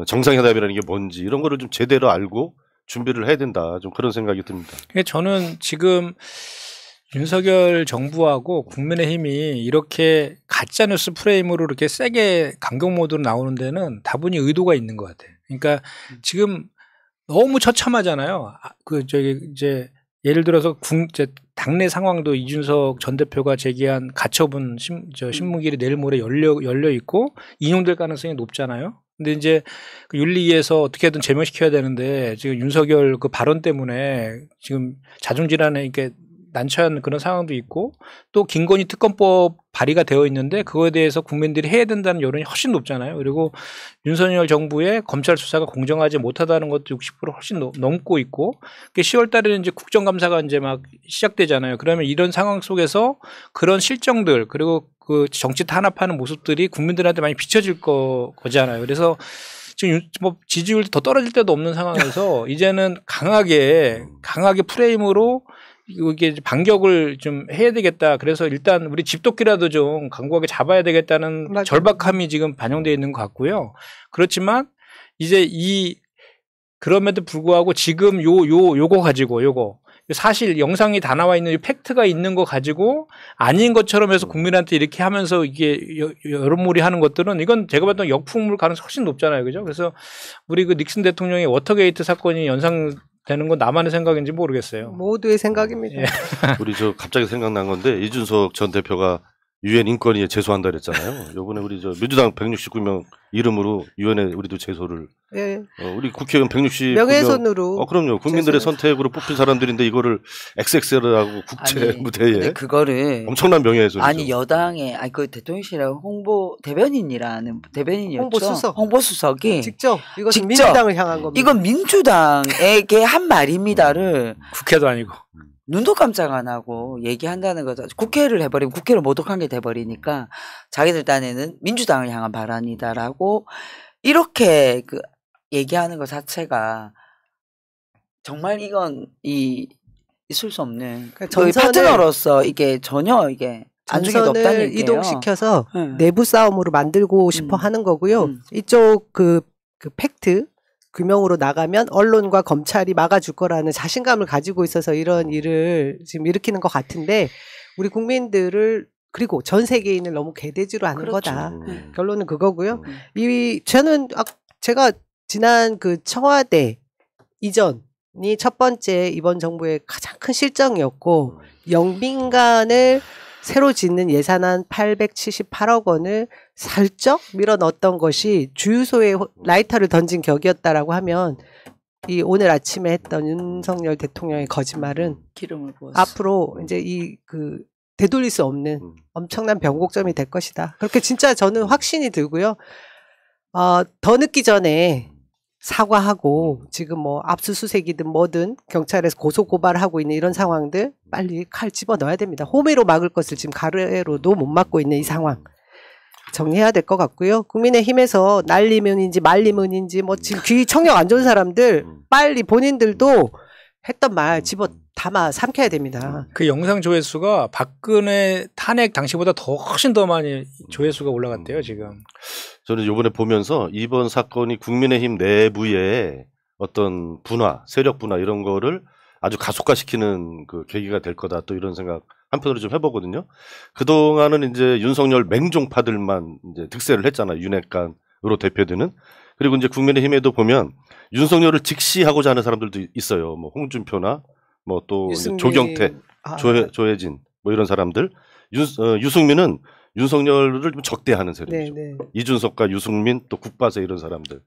Speaker 4: 정상회담이라는 게 뭔지 이런 거를 좀 제대로 알고 준비를 해야 된다. 좀 그런 생각이 듭니다.
Speaker 1: 저는 지금 윤석열 정부하고 국민의힘이 이렇게 가짜뉴스 프레임으로 이렇게 세게 강경 모드로 나오는 데는 다분히 의도가 있는 것 같아요. 그러니까 지금 너무 처참하잖아요. 이제 예를 들어서 당내 상황도 이준석 전 대표가 제기한 가처분 신문길이 내일 모레 열려 있고 인용될 가능성이 높잖아요. 근데 이제 그 윤리위에서 어떻게든 제명시켜야 되는데 지금 윤석열 그 발언 때문에 지금 자중질환에 이렇게 난처한 그런 상황도 있고 또 김건희 특검법 발의가 되어 있는데 그거에 대해서 국민들이 해야 된다는 여론이 훨씬 높잖아요. 그리고 윤석열 정부의 검찰 수사가 공정하지 못하다는 것도 60% 훨씬 넘고 있고 10월 달에는 이제 국정감사가 이제 막 시작되잖아요. 그러면 이런 상황 속에서 그런 실정들 그리고 그 정치 탄압하는 모습들이 국민들한테 많이 비춰질 거잖아요. 그래서 지금 뭐 지지율이 더 떨어질 때도 없는 상황에서 이제는 강하게 프레임으로 이게 반격을 좀 해야 되겠다. 그래서 일단 우리 집도끼라도 좀 강고하게 잡아야 되겠다는
Speaker 2: 맞아요.
Speaker 1: 절박함이 지금 반영되어 있는 것 같고요. 그렇지만 이제 그럼에도 불구하고 지금 요거 가지고 사실 영상이 다 나와 있는 팩트가 있는 거 가지고 아닌 것처럼 해서 국민한테 이렇게 하면서 이게 여론몰이 하는 것들은 이건 제가 봤던 역풍물 가능성이 훨씬 높잖아요. 그죠? 그래서 우리 그 닉슨 대통령의 워터게이트 사건이 연상되는 건 나만의 생각인지 모르겠어요.
Speaker 2: 모두의 생각입니다.
Speaker 1: 예.
Speaker 4: 우리 갑자기 생각난 건데 이준석 전 대표가 유엔 인권위에 제소한다 그랬잖아요. 요번에 우리 민주당 169명 이름으로 유엔에 우리도 제소를.
Speaker 2: 예.
Speaker 4: 우리 국회의원 169명.
Speaker 2: 명예훼손으로.
Speaker 4: 그럼요. 국민들의 선택으로 뽑힌 사람들인데 이거를 XXL하고 국제 무대에.
Speaker 3: 근데 그거를
Speaker 4: 엄청난 명예훼손이죠.
Speaker 3: 아니 여당의 그 대통령실의 대변인이었죠. 홍보수석이
Speaker 2: 직접 이것은 민주당을 향한 겁니다.
Speaker 3: 이건 민주당에게 한 말입니다를
Speaker 1: 국회도 아니고.
Speaker 3: 눈도 깜짝 안 하고 얘기한다는 거죠. 국회를 해버리면 국회를 모독한 게 돼버리니까 자기들 딴에는 민주당을 향한 발언이다라고 이렇게 얘기하는 것 자체가 정말 이건 있을 수 없는 저희 파트너로서 이게 전혀 이게 안중에도 없다는 얘기예요.
Speaker 2: 이동시켜서 내부 싸움으로 만들고 싶어 하는 거고요. 이쪽 그 팩트 규명으로 나가면 언론과 검찰이 막아줄 거라는 자신감을 가지고 있어서 이런 일을 지금 일으키는 것 같은데 우리 국민들을 그리고 전 세계인을 너무 개돼지로 하는
Speaker 3: 그렇죠.
Speaker 2: 거다. 결론은 그거고요. 저는 제가 지난 그 청와대 이전이 첫 번째 이번 정부의 가장 큰 실정이었고 영빈관을 새로 짓는 예산안 878억 원을 살짝 밀어넣었던 것이 주유소에 라이터를 던진 격이었다라고 하면 이 오늘 아침에 했던 윤석열 대통령의 거짓말은
Speaker 3: 기름을 부었어.
Speaker 2: 앞으로 이제 되돌릴 수 없는 엄청난 변곡점이 될 것이다. 그렇게 진짜 저는 확신이 들고요. 더 늦기 전에 사과하고 지금 뭐 압수수색이든 뭐든 경찰에서 고소고발하고 있는 이런 상황들 빨리 칼 집어넣어야 됩니다. 호미로 막을 것을 지금 가래로도 못 막고 있는 이 상황 정리해야 될 것 같고요. 국민의힘에서 날리면인지 말리면인지 뭐 지금 귀 청력 안 좋은 사람들 빨리 본인들도 했던 말 집어 담아 삼켜야 됩니다.
Speaker 1: 그 영상 조회수가 박근혜 탄핵 당시보다 훨씬 더 많이 조회수가 올라갔대요 지금.
Speaker 4: 저는 이번에 보면서 이번 사건이 국민의힘 내부의 어떤 분화, 세력 분화 이런 거를 아주 가속화시키는 그 계기가 될 거다 또 이런 생각 한편으로 좀 해보거든요. 그동안은 이제 윤석열 맹종파들만 이제 득세를 했잖아요. 윤핵관으로 대표되는. 그리고 이제 국민의힘에도 보면 윤석열을 직시하고자 하는 사람들도 있어요. 뭐 홍준표나 뭐 또 조경태, 조혜진 뭐 이런 사람들. 유승민은 윤석열을 좀 적대하는 세력이죠. 네네. 이준석과 유승민 또 국바세 이런 사람들.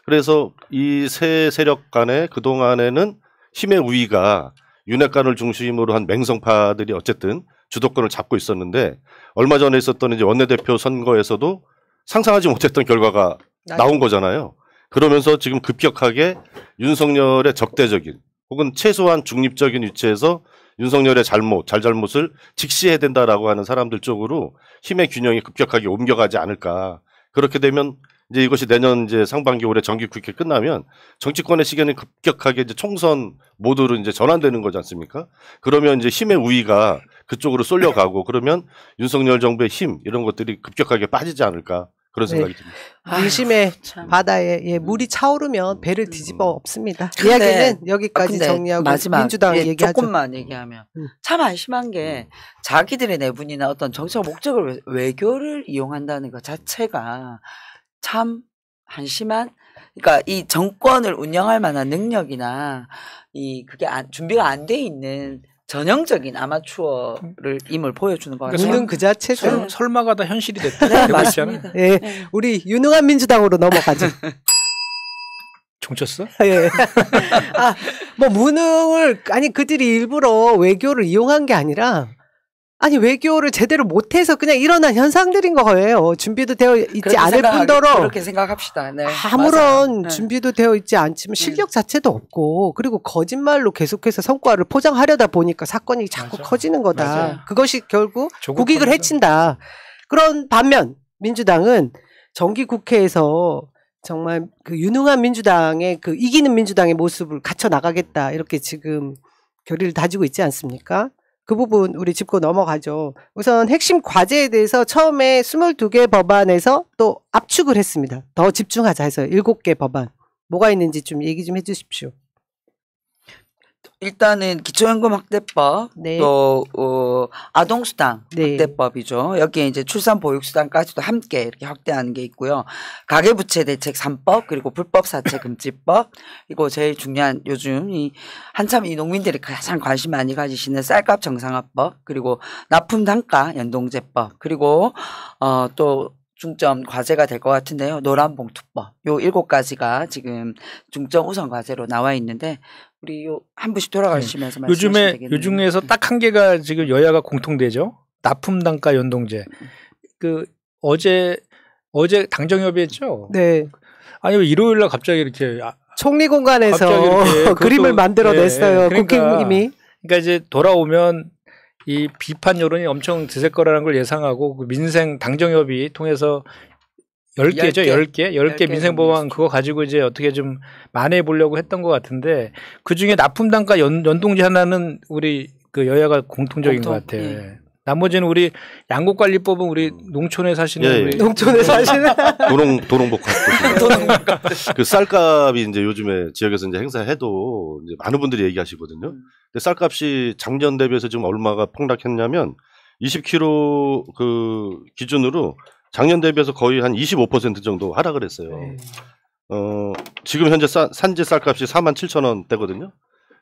Speaker 4: 그래서 이 세 세력 간에 그동안에는 힘의 우위가 윤핵관을 중심으로 한 맹성파들이 어쨌든 주도권을 잡고 있었는데 얼마 전에 있었던 이제 원내대표 선거에서도 상상하지 못했던 결과가 나온 거잖아요. 그러면서 지금 급격하게 윤석열의 적대적인 혹은 최소한 중립적인 위치에서 윤석열의 잘잘못을 직시해야 된다라고 하는 사람들 쪽으로 힘의 균형이 급격하게 옮겨가지 않을까. 그렇게 되면 이제 이것이 내년 이제 상반기 올해 정기국회 끝나면 정치권의 시계는 급격하게 이제 총선 모드로 이제 전환되는 거지 않습니까? 그러면 이제 힘의 우위가 그쪽으로 쏠려가고 그러면 윤석열 정부의 힘 이런 것들이 급격하게 빠지지 않을까. 그런 생각이 듭니다.
Speaker 2: 민심의 바다에 물이 차오르면 배를 뒤집어 엎습니다. 이야기는 여기까지 정리하고
Speaker 3: 마지막
Speaker 2: 민주당 얘기하죠.
Speaker 3: 조금만 얘기하면 참 한심한 게 자기들의 내분이나 어떤 정치적 목적을 외교를 이용한다는 것 자체가 참 한심한. 그러니까 이 정권을 운영할 만한 능력이나 그게 준비가 안 돼 있는. 전형적인 아마추어를 임을 보여주는 것 같아요.
Speaker 2: 무능 그 자체죠.
Speaker 1: 설마가 다 현실이 됐다.
Speaker 3: 네, 맞습니다.
Speaker 2: 예, 우리 유능한 민주당으로 넘어가죠.
Speaker 1: 종쳤어?
Speaker 2: 예. 뭐 무능을 아니 그들이 일부러 외교를 이용한 게 아니라 아니 외교를 제대로 못해서 그냥 일어난 현상들인 거예요. 준비도 되어 있지 않을 뿐더러
Speaker 3: 그렇게 생각합시다. 네,
Speaker 2: 아무런
Speaker 3: 네.
Speaker 2: 준비도 되어 있지 않지만 실력 자체도 없고 그리고 거짓말로 계속해서 성과를 포장하려다 보니까 사건이 자꾸
Speaker 1: 맞아.
Speaker 2: 커지는 거다.
Speaker 1: 맞아요.
Speaker 2: 그것이 결국
Speaker 1: 조국
Speaker 2: 국익을
Speaker 1: 건이다.
Speaker 2: 해친다. 그런 반면 민주당은 정기국회에서 정말 그 유능한 민주당의 그 이기는 민주당의 모습을 갖춰 나가겠다 이렇게 지금 결의를 다지고 있지 않습니까? 그 부분 우리 짚고 넘어가죠. 우선 핵심 과제에 대해서 처음에 22개 법안에서 또 압축을 했습니다. 더 집중하자 해서 7개 법안. 뭐가 있는지 좀 얘기 좀 해주십시오.
Speaker 3: 일단은 기초연금 확대법,
Speaker 2: 네.
Speaker 3: 또 아동수당
Speaker 2: 네.
Speaker 3: 확대법이죠. 여기에 이제 출산보육수당까지도 함께 이렇게 확대하는 게 있고요. 가계부채대책 3법, 그리고 불법사채 금지법, 그리고 제일 중요한 요즘 한참 이 농민들이 가장 관심 많이 가지시는 쌀값 정상화법, 그리고 납품단가 연동제법, 그리고 또 중점 과제가 될 것 같은데요. 노란봉투법. 요 7가지가 지금 중점 우선 과제로 나와 있는데 우리 요 한 분씩 돌아가시면서 말씀하시면
Speaker 1: 요즘에
Speaker 3: 되겠네요.
Speaker 1: 요 중에서 딱 한 개가 지금 여야가 공통되죠. 납품 단가 연동제. 그 어제 당정협의했죠.
Speaker 2: 네.
Speaker 1: 아니 왜 일요일 날 갑자기 이렇게
Speaker 2: 총리 공간에서
Speaker 1: 갑자기 이렇게
Speaker 2: 그림을
Speaker 1: 그것도-
Speaker 2: 만들어냈어요.
Speaker 1: 예, 그러니까-
Speaker 2: 국회의원님이.
Speaker 1: 그러니까 이제 돌아오면 이 비판 여론이 엄청 드셀 거라는 걸 예상하고 그 민생 당정협의 통해서 10개죠. 10개 민생 법안 그거 가지고 이제 어떻게 좀 만회해 보려고 했던 것 같은데 그중에 납품 단가 연동제 하나는 우리 그 여야가 공통적인 것 같아요. 예. 나머지는 우리 양곡관리법은 우리 농촌에 사시는
Speaker 4: 예, 예.
Speaker 1: 우리
Speaker 2: 농촌에 사시는
Speaker 4: 도농복합 그 쌀값이 이제 요즘에 지역에서 이제 행사해도 이제 많은 분들이 얘기하시거든요. 근데 쌀값이 작년 대비해서 지금 얼마가 폭락했냐면 20kg 그 기준으로 작년 대비해서 거의 한 25% 정도 하락을 했어요.
Speaker 2: 네.
Speaker 4: 지금 현재 산지 쌀값이 47,000원대거든요.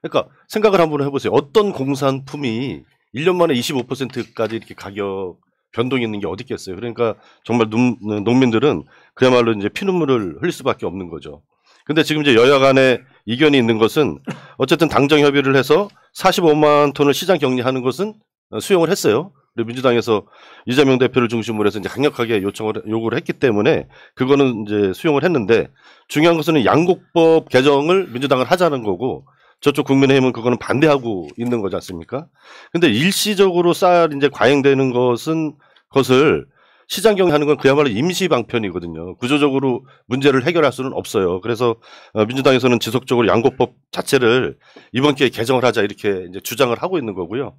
Speaker 4: 그러니까 생각을 한번 해보세요. 어떤 공산품이 1년 만에 25%까지 이렇게 가격 변동이 있는 게 어디 있겠어요. 그러니까 정말 농민들은 그야말로 이제 피눈물을 흘릴 수밖에 없는 거죠. 근데 지금 이제 여야 간에 이견이 있는 것은 어쨌든 당정 협의를 해서 45만 톤을 시장 격리하는 것은 수용을 했어요. 그리고 민주당에서 이재명 대표를 중심으로 해서 이제 강력하게 요구를 했기 때문에 그거는 이제 수용을 했는데 중요한 것은 양곡법 개정을 민주당을 하자는 거고 저쪽 국민의힘은 그거는 반대하고 있는 거지 않습니까? 근데 일시적으로 쌀 이제 과잉되는 것을 시장 격리하는 건 그야말로 임시 방편이거든요. 구조적으로 문제를 해결할 수는 없어요. 그래서 민주당에서는 지속적으로 양곡법 자체를 이번 기회에 개정을 하자 이렇게 이제 주장을 하고 있는 거고요.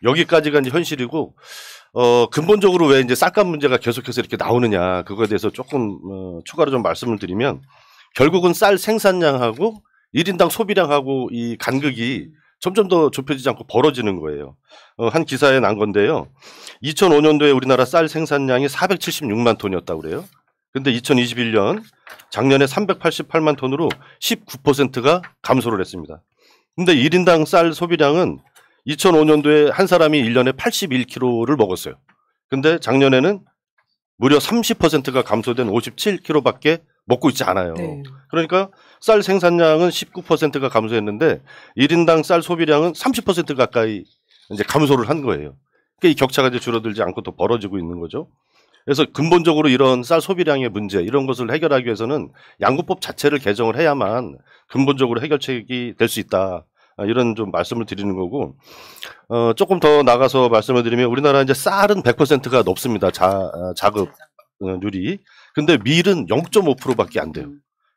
Speaker 4: 여기까지가 이제 현실이고 근본적으로 왜 이제 쌀값 문제가 계속해서 이렇게 나오느냐 그거에 대해서 조금 추가로 좀 말씀을 드리면 결국은 쌀 생산량하고 1인당 소비량하고 이 간극이 점점 더 좁혀지지 않고 벌어지는 거예요. 한 기사에 난 건데요. 2005년도에 우리나라 쌀 생산량이 476만 톤이었다고 그래요. 근데 2021년 작년에 388만 톤으로 19%가 감소를 했습니다. 근데 1인당 쌀 소비량은 2005년도에 한 사람이 1년에 81kg를 먹었어요. 근데 작년에는 무려 30%가 감소된 57kg밖에 먹고 있지 않아요.
Speaker 2: 네.
Speaker 4: 그러니까 쌀 생산량은 19%가 감소했는데 1인당 쌀 소비량은 30% 가까이 이제 감소를 한 거예요. 그러니까 이 격차가 이제 줄어들지 않고 더 벌어지고 있는 거죠. 그래서 근본적으로 이런 쌀 소비량의 문제 이런 것을 해결하기 위해서는 양곡법 자체를 개정을 해야만 근본적으로 해결책이 될 수 있다. 이런 좀 말씀을 드리는 거고 조금 더 나가서 말씀을 드리면 우리나라 이제 쌀은 100%가 높습니다. 자급률이. 근데 밀은 0.5%밖에 안 돼요.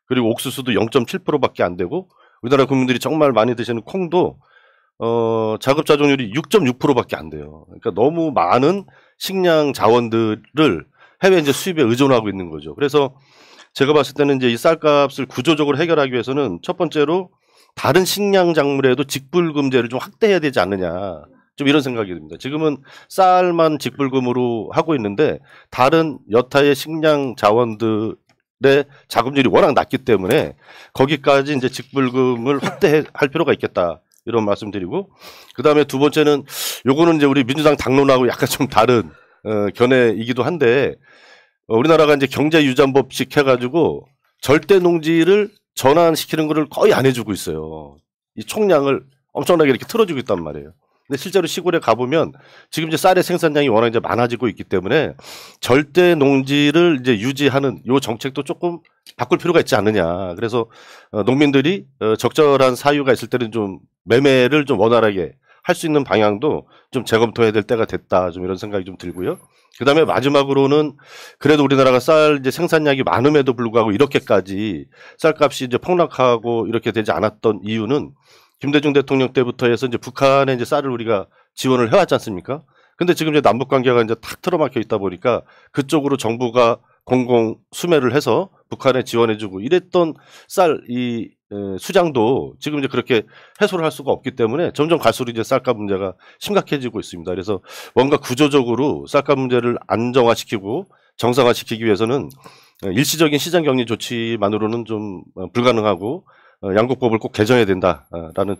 Speaker 4: 그리고 옥수수도 0.7%밖에 안 되고 우리나라 국민들이 정말 많이 드시는 콩도 자급자족률이 6.6%밖에 안 돼요. 그러니까 너무 많은 식량 자원들을 해외 이제 수입에 의존하고 있는 거죠. 그래서 제가 봤을 때는 이제 이 쌀값을 구조적으로 해결하기 위해서는 첫 번째로 다른 식량 작물에도 직불금제를 좀 확대해야 되지 않느냐. 좀 이런 생각이 듭니다. 지금은 쌀만 직불금으로 하고 있는데 다른 여타의 식량 자원들의 자금률이 워낙 낮기 때문에 거기까지 이제 직불금을 확대할 필요가 있겠다. 이런 말씀드리고 그다음에 두 번째는 요거는 이제 우리 민주당 당론하고 약간 좀 다른 견해이기도 한데 우리나라가 이제 경제유전법식 해가지고 절대 농지를 전환시키는 거를 거의 안 해주고 있어요. 이 총량을 엄청나게 이렇게 틀어주고 있단 말이에요. 근데 실제로 시골에 가보면 지금 이제 쌀의 생산량이 워낙 이제 많아지고 있기 때문에 절대 농지를 이제 유지하는 요 정책도 조금 바꿀 필요가 있지 않느냐. 그래서 농민들이 적절한 사유가 있을 때는 좀 매매를 좀 원활하게 할 수 있는 방향도 좀 재검토해야 될 때가 됐다. 좀 이런 생각이 좀 들고요. 그다음에 마지막으로는 그래도 우리나라가 쌀 이제 생산량이 많음에도 불구하고 이렇게까지 쌀값이 이제 폭락하고 이렇게 되지 않았던 이유는 김대중 대통령 때부터 해서 이제 북한에 이제 쌀을 우리가 지원을 해왔지 않습니까? 근데 지금 이제 남북 관계가 이제 탁 틀어막혀 있다 보니까 그쪽으로 정부가 공공 수매를 해서 북한에 지원해주고 이랬던 쌀 이 수장도 지금 이제 그렇게 해소를 할 수가 없기 때문에 점점 갈수록 이제 쌀값 문제가 심각해지고 있습니다. 그래서 뭔가 구조적으로 쌀값 문제를 안정화시키고 정상화시키기 위해서는 일시적인 시장 격리 조치만으로는 좀 불가능하고 양국법을 꼭 개정해야 된다라는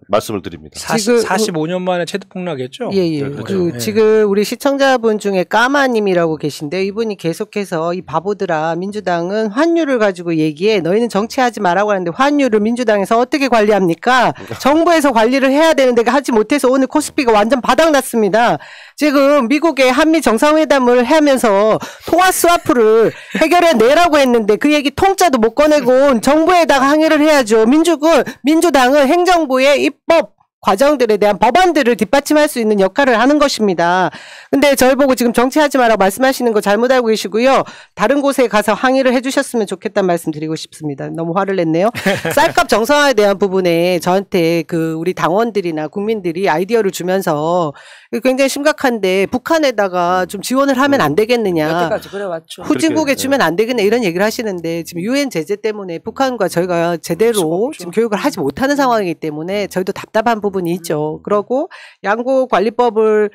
Speaker 4: 말씀을 드립니다.
Speaker 1: 45년 만에 최대 폭락했죠?
Speaker 2: 예.
Speaker 4: 네, 그렇죠.
Speaker 2: 지금 우리 시청자분 중에 까마님이라고 계신데 이분이 계속해서 이 바보들아 민주당은 환율을 가지고 얘기해 너희는 정치하지 말라고 하는데 환율을 민주당에서 어떻게 관리합니까? 정부에서 관리를 해야 되는데 하지 못해서 오늘 코스피가 완전 바닥났습니다. 지금 미국의 한미 정상회담을 하면서 통화 스와프를 해결해 내라고 했는데 그 얘기 통짜도 못 꺼내고 정부에다가 항의를 해야죠. 민주당은 행정부의 입법 과정들에 대한 법안들을 뒷받침할 수 있는 역할을 하는 것입니다. 근데 저희 보고 지금 정치하지 마라고 말씀하시는 거 잘못 알고 계시고요. 다른 곳에 가서 항의를 해주셨으면 좋겠다는 말씀 드리고 싶습니다. 너무 화를 냈네요. 쌀값 정상화에 대한 부분에 저한테 우리 당원들이나 국민들이 아이디어를 주면서 굉장히 심각한데 북한에다가 좀 지원을 하면 안 되겠느냐.
Speaker 3: 여태까지 그래왔죠.
Speaker 2: 후진국에 주면 안 되겠네 이런 얘기를 하시는데 지금 유엔 제재 때문에 북한과 저희가 제대로 지금 교육을 하지 못하는 상황이기 때문에 저희도 답답한 부분이 있죠. 그러고 양국관리법을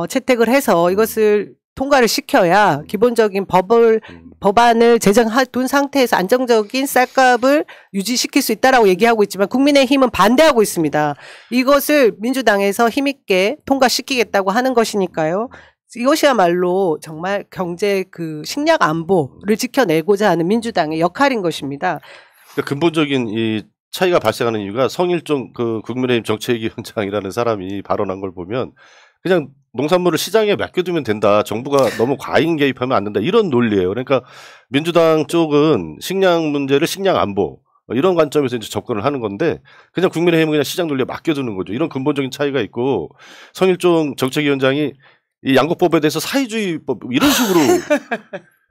Speaker 2: 채택을 해서 이것을 통과를 시켜야 기본적인 법안을 제정해둔 상태에서 안정적인 쌀값을 유지시킬 수 있다라고 얘기하고 있지만 국민의힘은 반대하고 있습니다. 이것을 민주당에서 힘있게 통과시키겠다고 하는 것이니까요. 이것이야말로 정말 경제 식량 안보를 지켜내고자 하는 민주당의 역할인 것입니다.
Speaker 4: 그러니까 근본적인 이 차이가 발생하는 이유가 성일종 국민의힘 정책위원장이라는 사람이 발언한 걸 보면 그냥 농산물을 시장에 맡겨두면 된다. 정부가 너무 과잉 개입하면 안 된다. 이런 논리예요. 그러니까 민주당 쪽은 식량 문제를 식량 안보 이런 관점에서 이제 접근을 하는 건데 그냥 국민의힘은 그냥 시장 논리에 맡겨두는 거죠. 이런 근본적인 차이가 있고 성일종 정책위원장이 이 양국법에 대해서 사회주의법 이런 식으로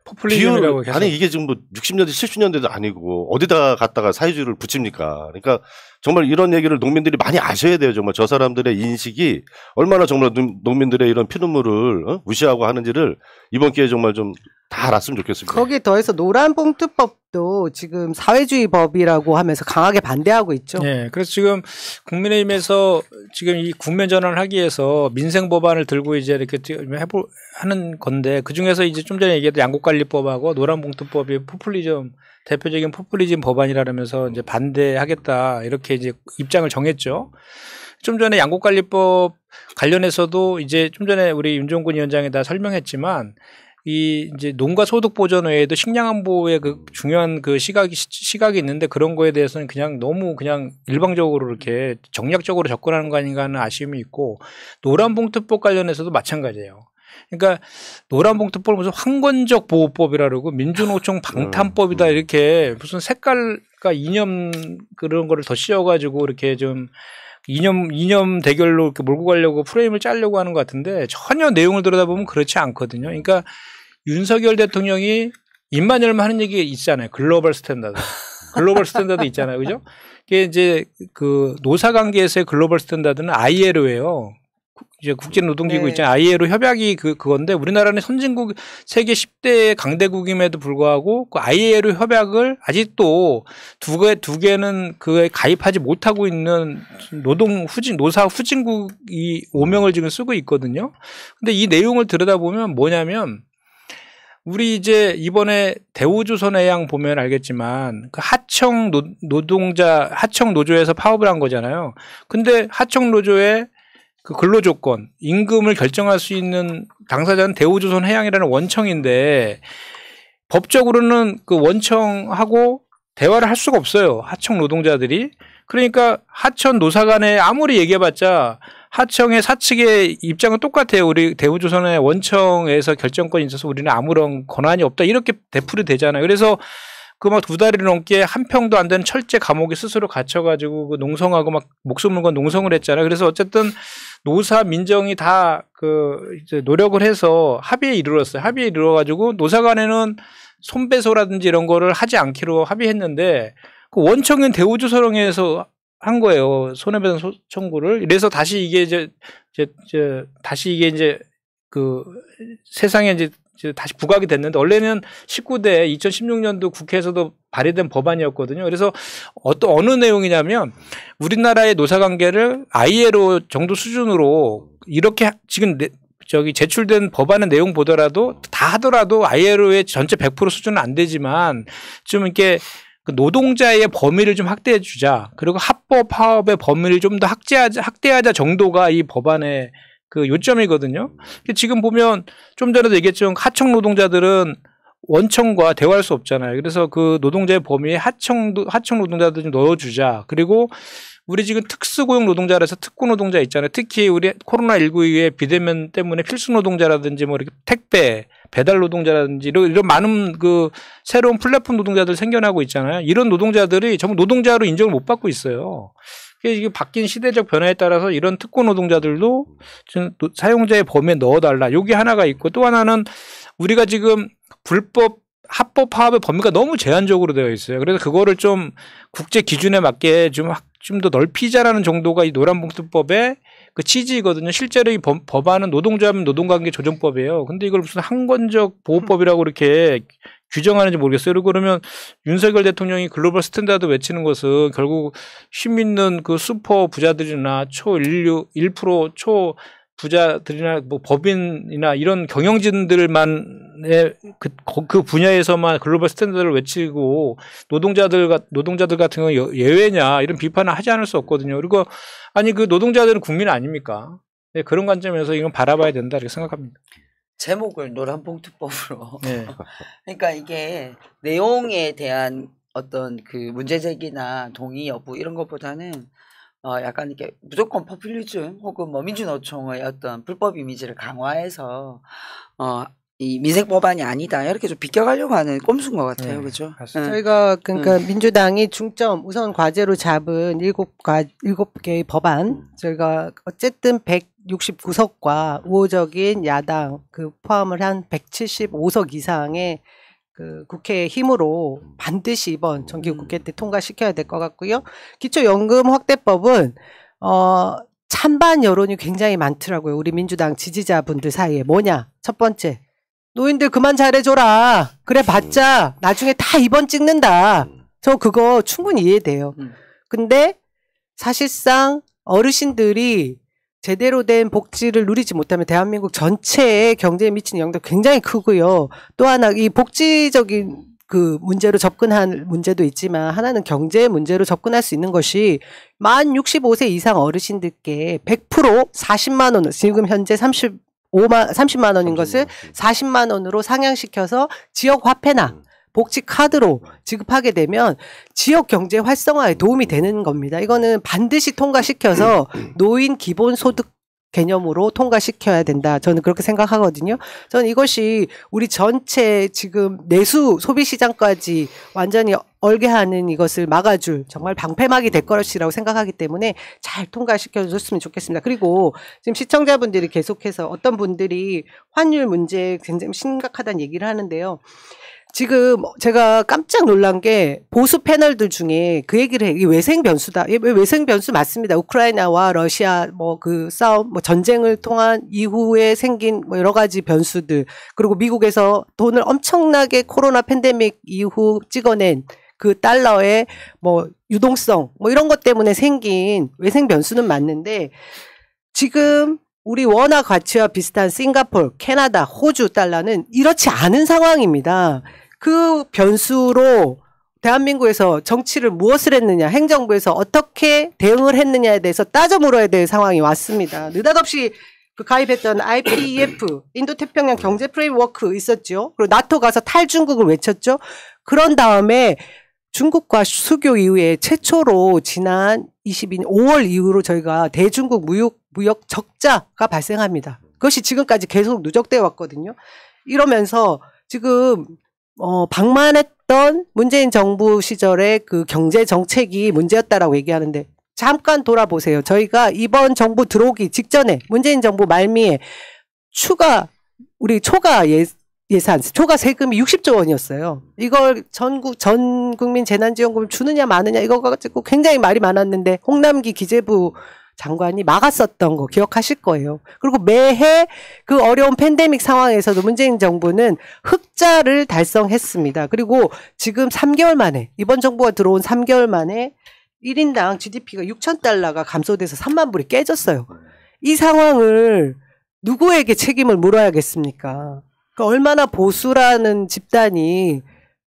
Speaker 1: 포퓰리즘이라고 계속.
Speaker 4: 아니 이게 지금 뭐 60년대 70년대도 아니고 어디다 갖다가 사회주의를 붙입니까? 그러니까 정말 이런 얘기를 농민들이 많이 아셔야 돼요. 정말 저 사람들의 인식이 얼마나 정말 농민들의 이런 피눈물을 무시하고 하는지를 이번 기회에 정말 좀 다 알았으면 좋겠습니다.
Speaker 2: 거기에 더해서 노란봉투법도 지금 사회주의 법이라고 하면서 강하게 반대하고 있죠.
Speaker 1: 네, 그래서 지금 국민의힘에서 지금 이 국면 전환을 하기 위해서 민생 법안을 들고 이제 이렇게 하는 건데 그 중에서 이제 좀 전에 얘기했던 양국관리법하고 노란봉투법이 대표적인 포퓰리즘 법안이라면서 이제 반대하겠다 이렇게 이제 입장을 정했죠. 좀 전에 양국관리법 관련해서도 이제 좀 전에 우리 윤종군 위원장이 다 설명했지만 이 이제 농가 소득 보전 외에도 식량 안보의 중요한 시각이 있는데 그런 거에 대해서는 그냥 너무 그냥 일방적으로 이렇게 정략적으로 접근하는 거 아닌가 하는 아쉬움이 있고 노란봉투법 관련해서도 마찬가지예요. 그러니까 노란봉투법을 무슨 황건적 보호법이라 그러고 민주노총 방탄법이다 이렇게 무슨 색깔과 이념 그런 거를 더 씌워가지고 이렇게 좀 이념 대결로 이렇게 몰고 가려고 프레임을 짜려고 하는 것 같은데 전혀 내용을 들여다보면 그렇지 않거든요. 그러니까 윤석열 대통령이 입만 열면 하는 얘기 있잖아요. 글로벌 스탠다드 있잖아요. 그죠? 이게 이제 노사 관계에서의 글로벌 스탠다드는 ILO예요. 이제 국제노동기구
Speaker 2: 네.
Speaker 1: 있잖아요. ILO 협약이 그건데 우리나라는 선진국 세계 10대 강대국임에도 불구하고 그 ILO 협약을 아직도 두 개는 그에 가입하지 못하고 있는 노사 후진국이 오명을 지금 쓰고 있거든요. 근데 이 내용을 들여다보면 뭐냐면 우리 이제 이번에 대우조선해양 보면 알겠지만 그 하청 노조에서 파업을 한 거잖아요. 근데 하청 노조의 그 근로조건, 임금을 결정할 수 있는 당사자는 대우조선해양이라는 원청인데 법적으로는 그 원청하고 대화를 할 수가 없어요. 하청 노동자들이. 그러니까 하청 노사 간에 아무리 얘기해봤자 하청의 사측의 입장은 똑같아요. 우리 대우조선의 원청에서 결정권이 있어서 우리는 아무런 권한이 없다. 이렇게 되풀이 되잖아요. 그래서 그 막 2달이 넘게 한 평도 안 되는 철제 감옥에 스스로 갇혀가지고 그 농성하고 막 목숨을 건 농성을 했잖아요. 그래서 어쨌든 노사 민정이 다 그 이제 노력을 해서 합의에 이르렀어요. 합의에 이르러가지고 노사 간에는 손배소라든지 이런 거를 하지 않기로 합의했는데 그 원청은 대우조선에서 한 거예요. 손해배상 청구를. 그래서 다시 이게 다시 이게 이제 그 세상에 이제 다시 부각이 됐는데 원래는 19대 2016년도 국회에서도 발의된 법안이었거든요. 그래서 어느 내용이냐면 우리나라의 노사관계를 ILO 정도 수준으로 이렇게 지금 제출된 법안의 내용 보더라도 다 하더라도 ILO의 전체 100% 수준은 안 되지만 좀 이렇게 그 노동자의 범위를 좀 확대해 주자. 그리고 합법 파업의 범위를 좀 더 확대하자 정도가 이 법안의 그 요점이거든요. 지금 보면 좀 전에도 얘기했지만 하청 노동자들은 원청과 대화할 수 없잖아요. 그래서 그 노동자의 범위에 하청 노동자들 좀 넣어주자. 그리고 우리 지금 특수고용 노동자라서 특고 노동자 있잖아요. 특히 우리 코로나19 이후에 비대면 때문에 필수 노동자라든지 뭐 이렇게 택배, 배달 노동자라든지 이런 많은 그 새로운 플랫폼 노동자들 생겨나고 있잖아요. 이런 노동자들이 전부 노동자로 인정을 못 받고 있어요. 이게 바뀐 시대적 변화에 따라서 이런 특고 노동자들도 사용자의 범위에 넣어달라. 여기 하나가 있고 또 하나는 우리가 지금 합법 파업의 범위가 너무 제한적으로 되어 있어요. 그래서 그거를 좀 국제 기준에 맞게 좀 더 넓히자라는 정도가 이 노란봉투법의 그 취지이거든요. 실제로 이 법안은 노동조합 노동관계 조정법이에요. 근데 이걸 무슨 항건적 보호법이라고 이렇게 규정하는지 모르겠어요. 그리고 그러면 윤석열 대통령이 글로벌 스탠다드 외치는 것은 결국 힘 있는 그 슈퍼 부자들이나 1% 초 부자들이나 뭐 법인이나 이런 경영진들만의 그 분야에서만 글로벌 스탠다드를 외치고 노동자들 같은 경우 예외냐 이런 비판을 하지 않을 수 없거든요. 그리고 아니 그 노동자들은 국민 아닙니까? 네, 그런 관점에서 이건 바라봐야 된다 이렇게 생각합니다.
Speaker 3: 제목을 노란봉투법으로.
Speaker 1: 네.
Speaker 3: 그러니까 이게 내용에 대한 어떤 그 문제 제기나 동의 여부 이런 것보다는 약간 이렇게 무조건 포퓰리즘 혹은 뭐 민주노총의 어떤 불법 이미지를 강화해서 이 민생 법안이 아니다 이렇게 좀 비껴가려고 하는 꼼수인 것 같아요,
Speaker 1: 네,
Speaker 3: 그렇죠?
Speaker 2: 저희가 그러니까 민주당이 중점 우선 과제로 잡은 7개의 법안 저희가 어쨌든 169석과 우호적인 야당 그 포함을 한 175석 이상의 그 국회의 힘으로 반드시 이번 정기국회 때 통과시켜야 될 것 같고요. 기초연금 확대법은 찬반 여론이 굉장히 많더라고요. 우리 민주당 지지자분들 사이에. 뭐냐? 첫 번째. 노인들 그만 잘해줘라. 그래 봤자 나중에 다 입원 찍는다. 저 그거 충분히 이해돼요. 근데 사실상 어르신들이 제대로 된 복지를 누리지 못하면 대한민국 전체의 경제에 미치는 영향도 굉장히 크고요. 또 하나 이 복지적인 그 문제로 접근할 문제도 있지만 하나는 경제 문제로 접근할 수 있는 것이 만 65세 이상 어르신들께 100% 40만 원, 지금 현재 30만 원인 것을 40만 원으로 상향시켜서 지역 화폐나 복지 카드로 지급하게 되면 지역 경제 활성화에 도움이 되는 겁니다. 이거는 반드시 통과시켜서 노인 기본소득 개념으로 통과시켜야 된다. 저는 그렇게 생각하거든요. 저는 이것이 우리 전체 지금 내수 소비시장까지 완전히 얼게 하는 이것을 막아줄 정말 방패막이 될 것이라고 생각하기 때문에 잘 통과시켜줬으면 좋겠습니다. 그리고 지금 시청자분들이 계속해서 어떤 분들이 환율 문제 굉장히 심각하다는 얘기를 하는데요. 지금 제가 깜짝 놀란 게 보수 패널들 중에 그 얘기를 해. 이게 외생 변수다. 외생 변수 맞습니다. 우크라이나와 러시아 뭐 그 싸움, 뭐 전쟁을 통한 이후에 생긴 뭐 여러 가지 변수들, 그리고 미국에서 돈을 엄청나게 코로나 팬데믹 이후 찍어낸 그 달러의 뭐 유동성 뭐 이런 것 때문에 생긴 외생 변수는 맞는데 지금 우리 원화 가치와 비슷한 싱가포르, 캐나다, 호주 달러는 이렇지 않은 상황입니다. 그 변수로 대한민국에서 정치를 무엇을 했느냐, 행정부에서 어떻게 대응을 했느냐에 대해서 따져 물어야 될 상황이 왔습니다. 느닷없이 그 가입했던 IPEF, 인도태평양 경제 프레임워크 있었죠. 그리고 나토 가서 탈중국을 외쳤죠. 그런 다음에 중국과 수교 이후에 최초로 지난 22년 5월 이후로 저희가 대중국 무역 적자가 발생합니다. 그것이 지금까지 계속 누적되어 왔거든요. 이러면서 지금 방만했던 문재인 정부 시절의 그 경제 정책이 문제였다라고 얘기하는데 잠깐 돌아보세요. 저희가 이번 정부 들어오기 직전에 문재인 정부 말미에 우리 초과 예산, 초과 세금이 60조 원이었어요. 이걸 전 국민 재난지원금을 주느냐 마느냐 이거 가지고 굉장히 말이 많았는데 홍남기 기재부 장관이 막았었던 거 기억하실 거예요. 그리고 매해 그 어려운 팬데믹 상황에서도 문재인 정부는 흑자를 달성했습니다. 그리고 지금 3개월 만에 이번 정부가 들어온 3개월 만에 1인당 GDP가 6,000달러가 감소돼서 3만 불이 깨졌어요. 이 상황을 누구에게 책임을 물어야겠습니까? 그러니까 얼마나 보수라는 집단이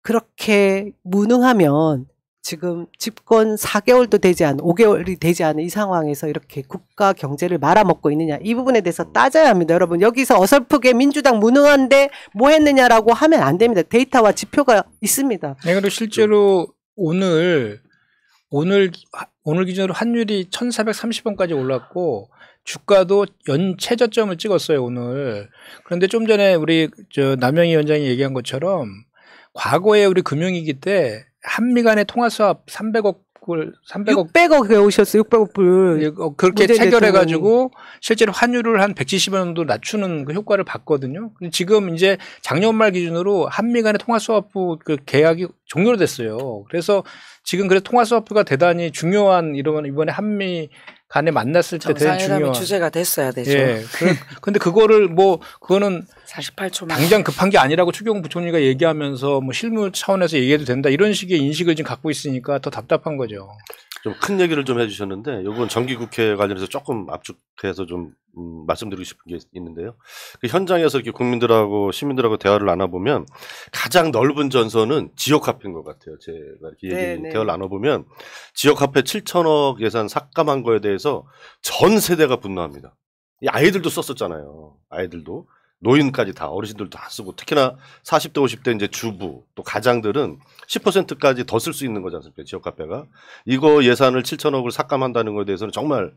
Speaker 2: 그렇게 무능하면 지금 집권 4개월도 되지 않은 5개월이 되지 않은 이 상황에서 이렇게 국가 경제를 말아먹고 있느냐. 이 부분에 대해서 따져야 합니다. 여러분 여기서 어설프게 민주당 무능한데 뭐 했느냐라고 하면 안 됩니다. 데이터와 지표가 있습니다.
Speaker 1: 네, 그리고 실제로 오늘 기준으로 환율이 1,430원까지 올랐고 주가도 최저점을 찍었어요, 오늘. 그런데 좀 전에 우리 남영희 위원장이 얘기한 것처럼 과거에 우리 금융위기 때 한미 간의 통화수합 600억에
Speaker 2: 오셨어요. 600억 불.
Speaker 1: 그렇게 체결해가지고 실제로 환율을 한 170원 정도 낮추는 그 효과를 봤거든요. 지금 이제 작년 말 기준으로 한미 간의 통화수합부 그 계약이 종료가 됐어요. 그래서 지금 그래서 통화수합부가 대단히 중요한 이번에 한미 간에 만났을 때 대단히 중요한
Speaker 3: 주제가 됐어야 되죠.
Speaker 1: 예. 근데 그거는
Speaker 3: 48초만
Speaker 1: 당장 급한 게 아니라고 추경호 부총리가 얘기하면서 뭐 실무 차원에서 얘기해도 된다 이런 식의 인식을 지금 갖고 있으니까 더 답답한 거죠.
Speaker 4: 좀 큰 얘기를 좀 해주셨는데 이건 정기국회 관련해서 조금 압축해서 좀 말씀드리고 싶은 게 있는데요. 그 현장에서 이렇게 국민들하고 시민들하고 대화를 나눠보면 가장 넓은 전선은 지역화폐인 것 같아요. 제가 이렇게 대화를 나눠보면 지역화폐 7천억 예산 삭감한 거에 대해서 전 세대가 분노합니다. 이 아이들도 썼었잖아요. 아이들도. 노인까지 다 어르신들도 다 쓰고 특히나 40대 50대 이제 주부 또 가장들은 10%까지 더 쓸 수 있는 거지 않습니까? 지역화폐가. 이거 예산을 7천억을 삭감한다는 거에 대해서는 정말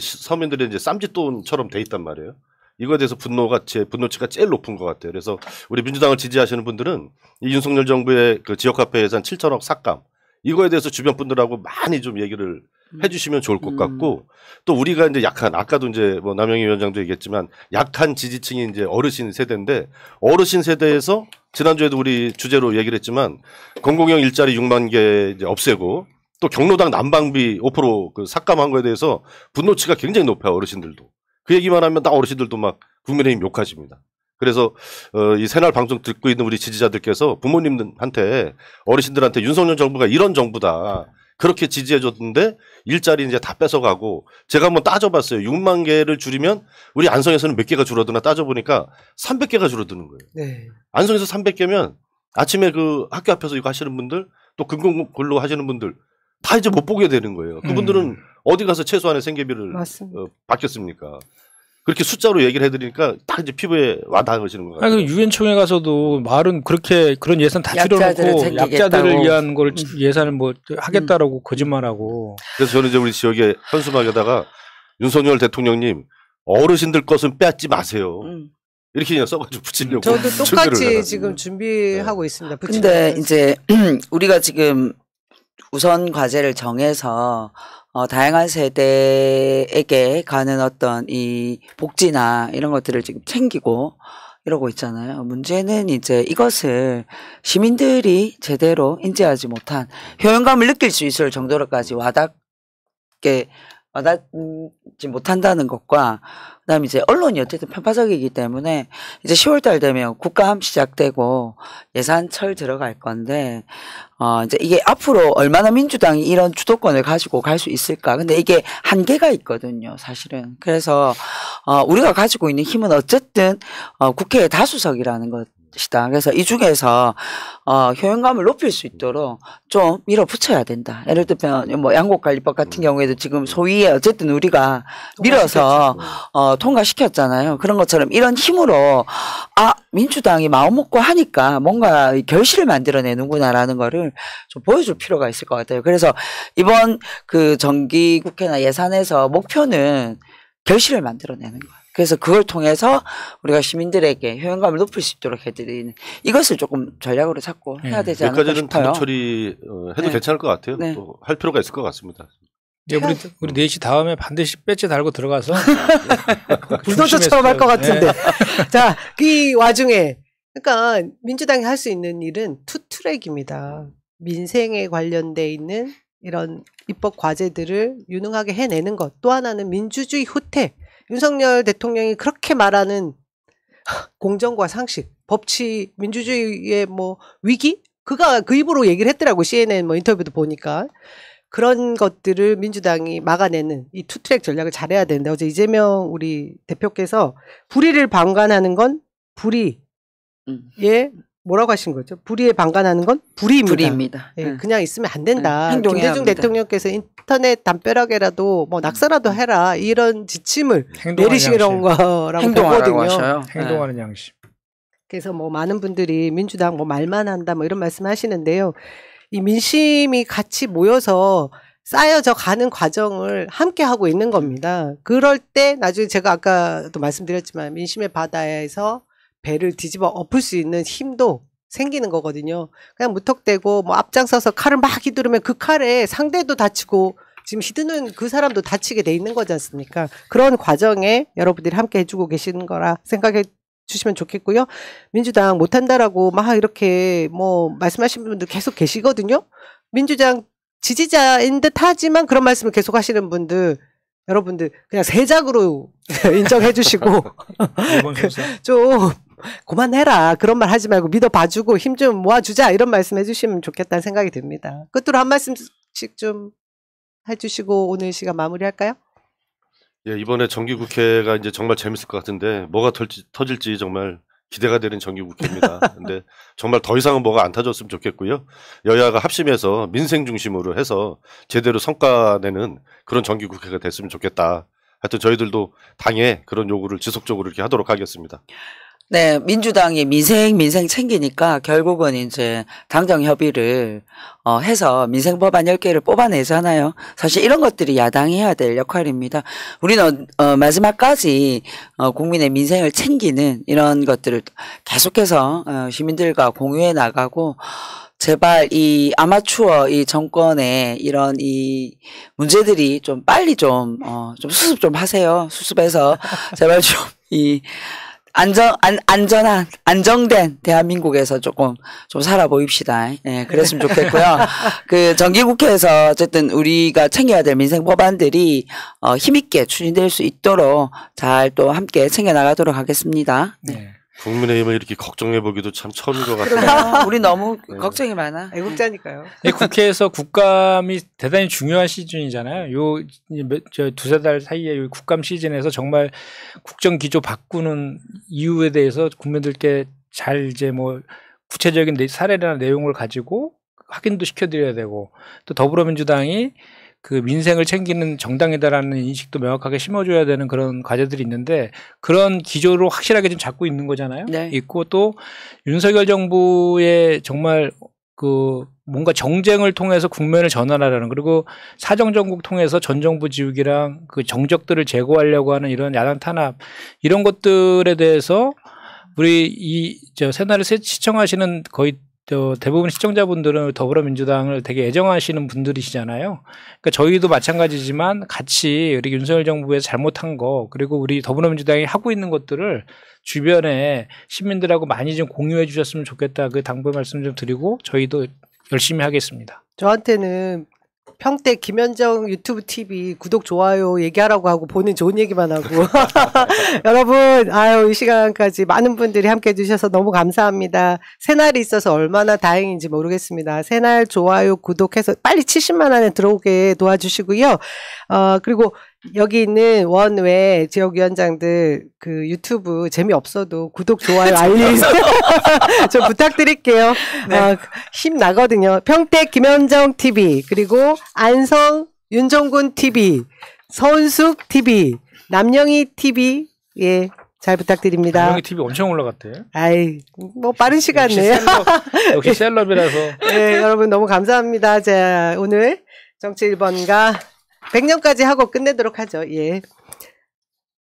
Speaker 4: 서민들의 이제 쌈짓돈처럼 돼 있단 말이에요. 이거에 대해서 분노치가 제일 높은 것 같아요. 그래서 우리 민주당을 지지하시는 분들은 이 윤석열 정부의 그 지역화폐 예산 7천억 삭감 이거에 대해서 주변 분들하고 많이 좀 얘기를 해주시면 좋을 것 같고 또 우리가 이제 아까도 이제 뭐 남영희 위원장도 얘기했지만 약한 지지층이 이제 어르신 세대인데 어르신 세대에서 지난주에도 우리 주제로 얘기를 했지만 공공형 일자리 6만 개 이제 없애고 또 경로당 난방비 5% 그 삭감한 거에 대해서 분노치가 굉장히 높아요. 어르신들도. 그 얘기만 하면 딱 어르신들도 막 국민의힘 욕하십니다. 그래서 이 새날 방송 듣고 있는 우리 지지자들께서 부모님한테 어르신들한테 윤석열 정부가 이런 정부다. 그렇게 지지해줬는데 일자리 이제 다 뺏어가고 제가 한번 따져봤어요. 6만 개를 줄이면 우리 안성에서는 몇 개가 줄어드나 따져보니까 300개가 줄어드는 거예요.
Speaker 2: 네.
Speaker 4: 안성에서 300개면 아침에 그 학교 앞에서 이거 하시는 분들 또 근로 하시는 분들 다 이제 못 보게 되는 거예요. 그분들은 어디 가서 최소한의 생계비를 받겠습니까? 그렇게 숫자로 얘기를 해드리니까 딱 이제 피부에 와닿으시는 것 같아요.
Speaker 1: 유엔총회 가서도 말은 그런 예산 다 줄여놓고 약자들을 위한 걸 예산을 뭐 하겠다라고 거짓말하고.
Speaker 4: 그래서 저는 이제 우리 지역에 현수막에다가 윤석열 대통령님 어르신들 것은 빼앗지 마세요. 이렇게 그냥 써가지고 붙이려고.
Speaker 2: 저도 똑같이 지금 준비하고 있습니다.
Speaker 3: 근데 이제 우리가 지금 우선 과제를 정해서 다양한 세대에게 가는 어떤 이 복지나 이런 것들을 지금 챙기고 이러고 있잖아요. 문제는 이제 이것을 시민들이 제대로 인지하지 못한 효용감을 느낄 수 있을 정도로까지 와닿지 못한다는 것과 그다음에 이제 언론이 어쨌든 편파적이기 때문에 이제 10월달 되면 국감 시작되고 예산철 들어갈 건데 이제 이게 앞으로 얼마나 민주당이 이런 주도권을 가지고 갈 수 있을까? 근데 이게 한계가 있거든요, 사실은. 그래서 우리가 가지고 있는 힘은 어쨌든 국회의 다수석이라는 것 것이다. 그래서 이 중에서 효용감을 높일 수 있도록 좀 밀어붙여야 된다. 예를 들면 뭐 양곡관리법 같은 경우에도 지금 소위에 어쨌든 우리가 밀어서 통과시켰잖아요. 그런 것처럼 이런 힘으로 민주당이 마음 먹고 하니까 뭔가 결실을 만들어내는구나라는 거를 좀 보여줄 필요가 있을 것 같아요. 그래서 이번 그 정기국회나 예산에서 목표는 결실을 만들어내는 거예요. 그래서 그걸 통해서 우리가 시민들에게 효용감을 높일 수 있도록 해드리는 이것을 조금 전략으로 잡고 해야 되지 않을까 싶어요.
Speaker 4: 여기까지는 단독 처리 해도 괜찮을 것 같아요.
Speaker 3: 네.
Speaker 4: 또 할 필요가 있을 것 같습니다.
Speaker 1: 이제 우리 4시 다음에 반드시 배지 달고 들어가서
Speaker 2: 불도저처럼 할 것 같은데. 자, 이 와중에 그러니까 민주당이 할 수 있는 일은 투트랙입니다. 민생에 관련돼 있는 이런 입법 과제들을 유능하게 해내는 것. 또 하나는 민주주의 후퇴. 윤석열 대통령이 그렇게 말하는 공정과 상식, 법치, 민주주의의 뭐 위기? 그가 그 입으로 얘기를 했더라고. CNN 뭐 인터뷰도 보니까. 그런 것들을 민주당이 막아내는 이 투트랙 전략을 잘해야 되는데 어제 이재명 우리 대표께서 불의를 방관하는 건 불의에 뭐라고 하신 거죠? 불의에 방관하는 건 불의입니다.
Speaker 3: 불의입니다.
Speaker 2: 예, 그냥 있으면 안 된다.
Speaker 3: 행동해야
Speaker 2: 김대중
Speaker 3: 합니다.
Speaker 2: 대통령께서 인터넷 담벼락에라도 뭐 낙서라도 해라 이런 지침을 내리시는 거라고
Speaker 3: 행동하라고
Speaker 2: 보거든요.
Speaker 3: 하셔요.
Speaker 1: 행동하는 양심.
Speaker 2: 그래서 뭐 많은 분들이 민주당 뭐 말만 한다 뭐 이런 말씀하시는데요. 이 민심이 같이 모여서 쌓여져 가는 과정을 함께 하고 있는 겁니다. 그럴 때 나중에 제가 아까도 말씀드렸지만 민심의 바다에서 배를 뒤집어 엎을 수 있는 힘도 생기는 거거든요. 그냥 무턱대고 뭐 앞장서서 칼을 막 휘두르면 그 칼에 상대도 다치고 지금 휘두는 그 사람도 다치게 돼 있는 거지 않습니까? 그런 과정에 여러분들이 함께 해주고 계시는 거라 생각해 주시면 좋겠고요. 민주당 못한다라고 막 이렇게 뭐 말씀하시는 분들 계속 계시거든요. 민주당 지지자인 듯 하지만 그런 말씀을 계속 하시는 분들 여러분들 그냥 세작으로 인정해 주시고 좀 그만해라 그런 말 하지 말고 믿어 봐주고 힘 좀 모아주자 이런 말씀 해주시면 좋겠다는 생각이 듭니다. 끝으로 한 말씀씩 좀 해주시고 오늘 시간 마무리할까요?
Speaker 4: 예, 이번에 정기국회가 이제 정말 재밌을 것 같은데 뭐가 터질지 정말 기대가 되는 정기국회입니다. 근데 정말 더 이상은 뭐가 안 터졌으면 좋겠고요. 여야가 합심해서 민생 중심으로 해서 제대로 성과 내는 그런 정기국회가 됐으면 좋겠다. 하여튼 저희들도 당에 그런 요구를 지속적으로 이렇게 하도록 하겠습니다.
Speaker 3: 네, 민주당이 민생 챙기니까 결국은 이제 당정 협의를 해서 민생 법안 10개를 뽑아내잖아요. 사실 이런 것들이 야당이 해야 될 역할입니다. 우리는 마지막까지 국민의 민생을 챙기는 이런 것들을 계속해서 시민들과 공유해 나가고 제발 이 아마추어 이 정권의 이런 이 문제들이 좀 빨리 좀 수습 좀 하세요. 수습해서 제발 좀 이 안정된 대한민국에서 좀 살아 보입시다. 예, 그랬으면 좋겠고요. 그 정기국회에서 어쨌든 우리가 챙겨야 될 민생 법안들이 힘있게 추진될 수 있도록 잘 또 함께 챙겨나가도록 하겠습니다.
Speaker 1: 네.
Speaker 4: 국민의힘을 이렇게 걱정해보기도 참 처음인 것 같아요.
Speaker 3: 우리 너무 걱정이 많아.
Speaker 2: 애국자니까요.
Speaker 1: 국회에서 국감이 대단히 중요한 시즌이잖아요. 저 두세 달 사이에 요 국감 시즌에서 정말 국정 기조 바꾸는 이유에 대해서 국민들께 잘 이제 뭐 구체적인 사례나 내용을 가지고 확인도 시켜드려야 되고 또 더불어민주당이 그 민생을 챙기는 정당이다라는 인식도 명확하게 심어줘야 되는 그런 과제들이 있는데 그런 기조로 확실하게 좀 잡고 있는 거잖아요.
Speaker 3: 네.
Speaker 1: 있고 또 윤석열 정부의 정말 그 뭔가 정쟁을 통해서 국면을 전환하려는 그리고 사정정국 통해서 전 정부 지우기랑 그 정적들을 제거하려고 하는 이런 야당 탄압 이런 것들에 대해서 우리 새날을 시청하시는 거의 대부분 시청자분들은 더불어민주당을 되게 애정하시는 분들이시잖아요. 그러니까 저희도 마찬가지지만 같이 우리 윤석열 정부에서 잘못한 거 그리고 우리 더불어민주당이 하고 있는 것들을 주변에 시민들하고 많이 좀 공유해 주셨으면 좋겠다. 그 당부 말씀 좀 드리고 저희도 열심히 하겠습니다.
Speaker 2: 저한테는 평택 김현정 유튜브 TV 구독 좋아요 얘기하라고 하고 본인 좋은 얘기만 하고 여러분 이 시간까지 많은 분들이 함께 해주셔서 너무 감사합니다. 새날이 있어서 얼마나 다행인지 모르겠습니다. 새날 좋아요 구독해서 빨리 70만 안에 들어오게 도와주시고요. 그리고 여기 있는 원외 지역위원장들 그 유튜브 재미없어도 구독, 좋아요, 알림 좀 부탁드릴게요.
Speaker 3: 네.
Speaker 2: 힘 나거든요. 평택 김현정 TV, 그리고 안성 윤종군 TV, 서은숙 TV, 남영희 TV, 예, 잘 부탁드립니다.
Speaker 1: 남영희 TV 엄청 올라갔대.
Speaker 2: 아이, 뭐 빠른 시간이네요.
Speaker 1: 역시 셀럽이라서.
Speaker 2: 네, 여러분 너무 감사합니다. 자, 오늘 정치 1번가 100년까지 하고 끝내도록 하죠. 예.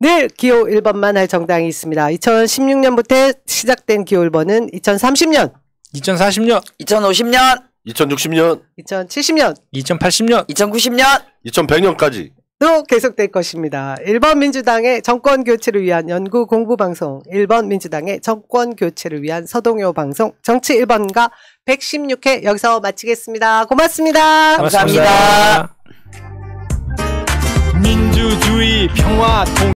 Speaker 2: 늘 기호 1번만 할 정당이 있습니다. 2016년부터 시작된 기호 1번은 2030년,
Speaker 1: 2040년,
Speaker 3: 2050년,
Speaker 4: 2060년,
Speaker 2: 2070년,
Speaker 1: 2080년,
Speaker 3: 2090년,
Speaker 4: 2100년까지
Speaker 2: 또 계속될 것입니다. 1번 민주당의 정권 교체를 위한 연구 공부 방송, 1번 민주당의 정권 교체를 위한 서동요 방송, 정치 1번가 116회 여기서 마치겠습니다. 고맙습니다.
Speaker 3: 감사합니다.
Speaker 1: 민주주의 평화 통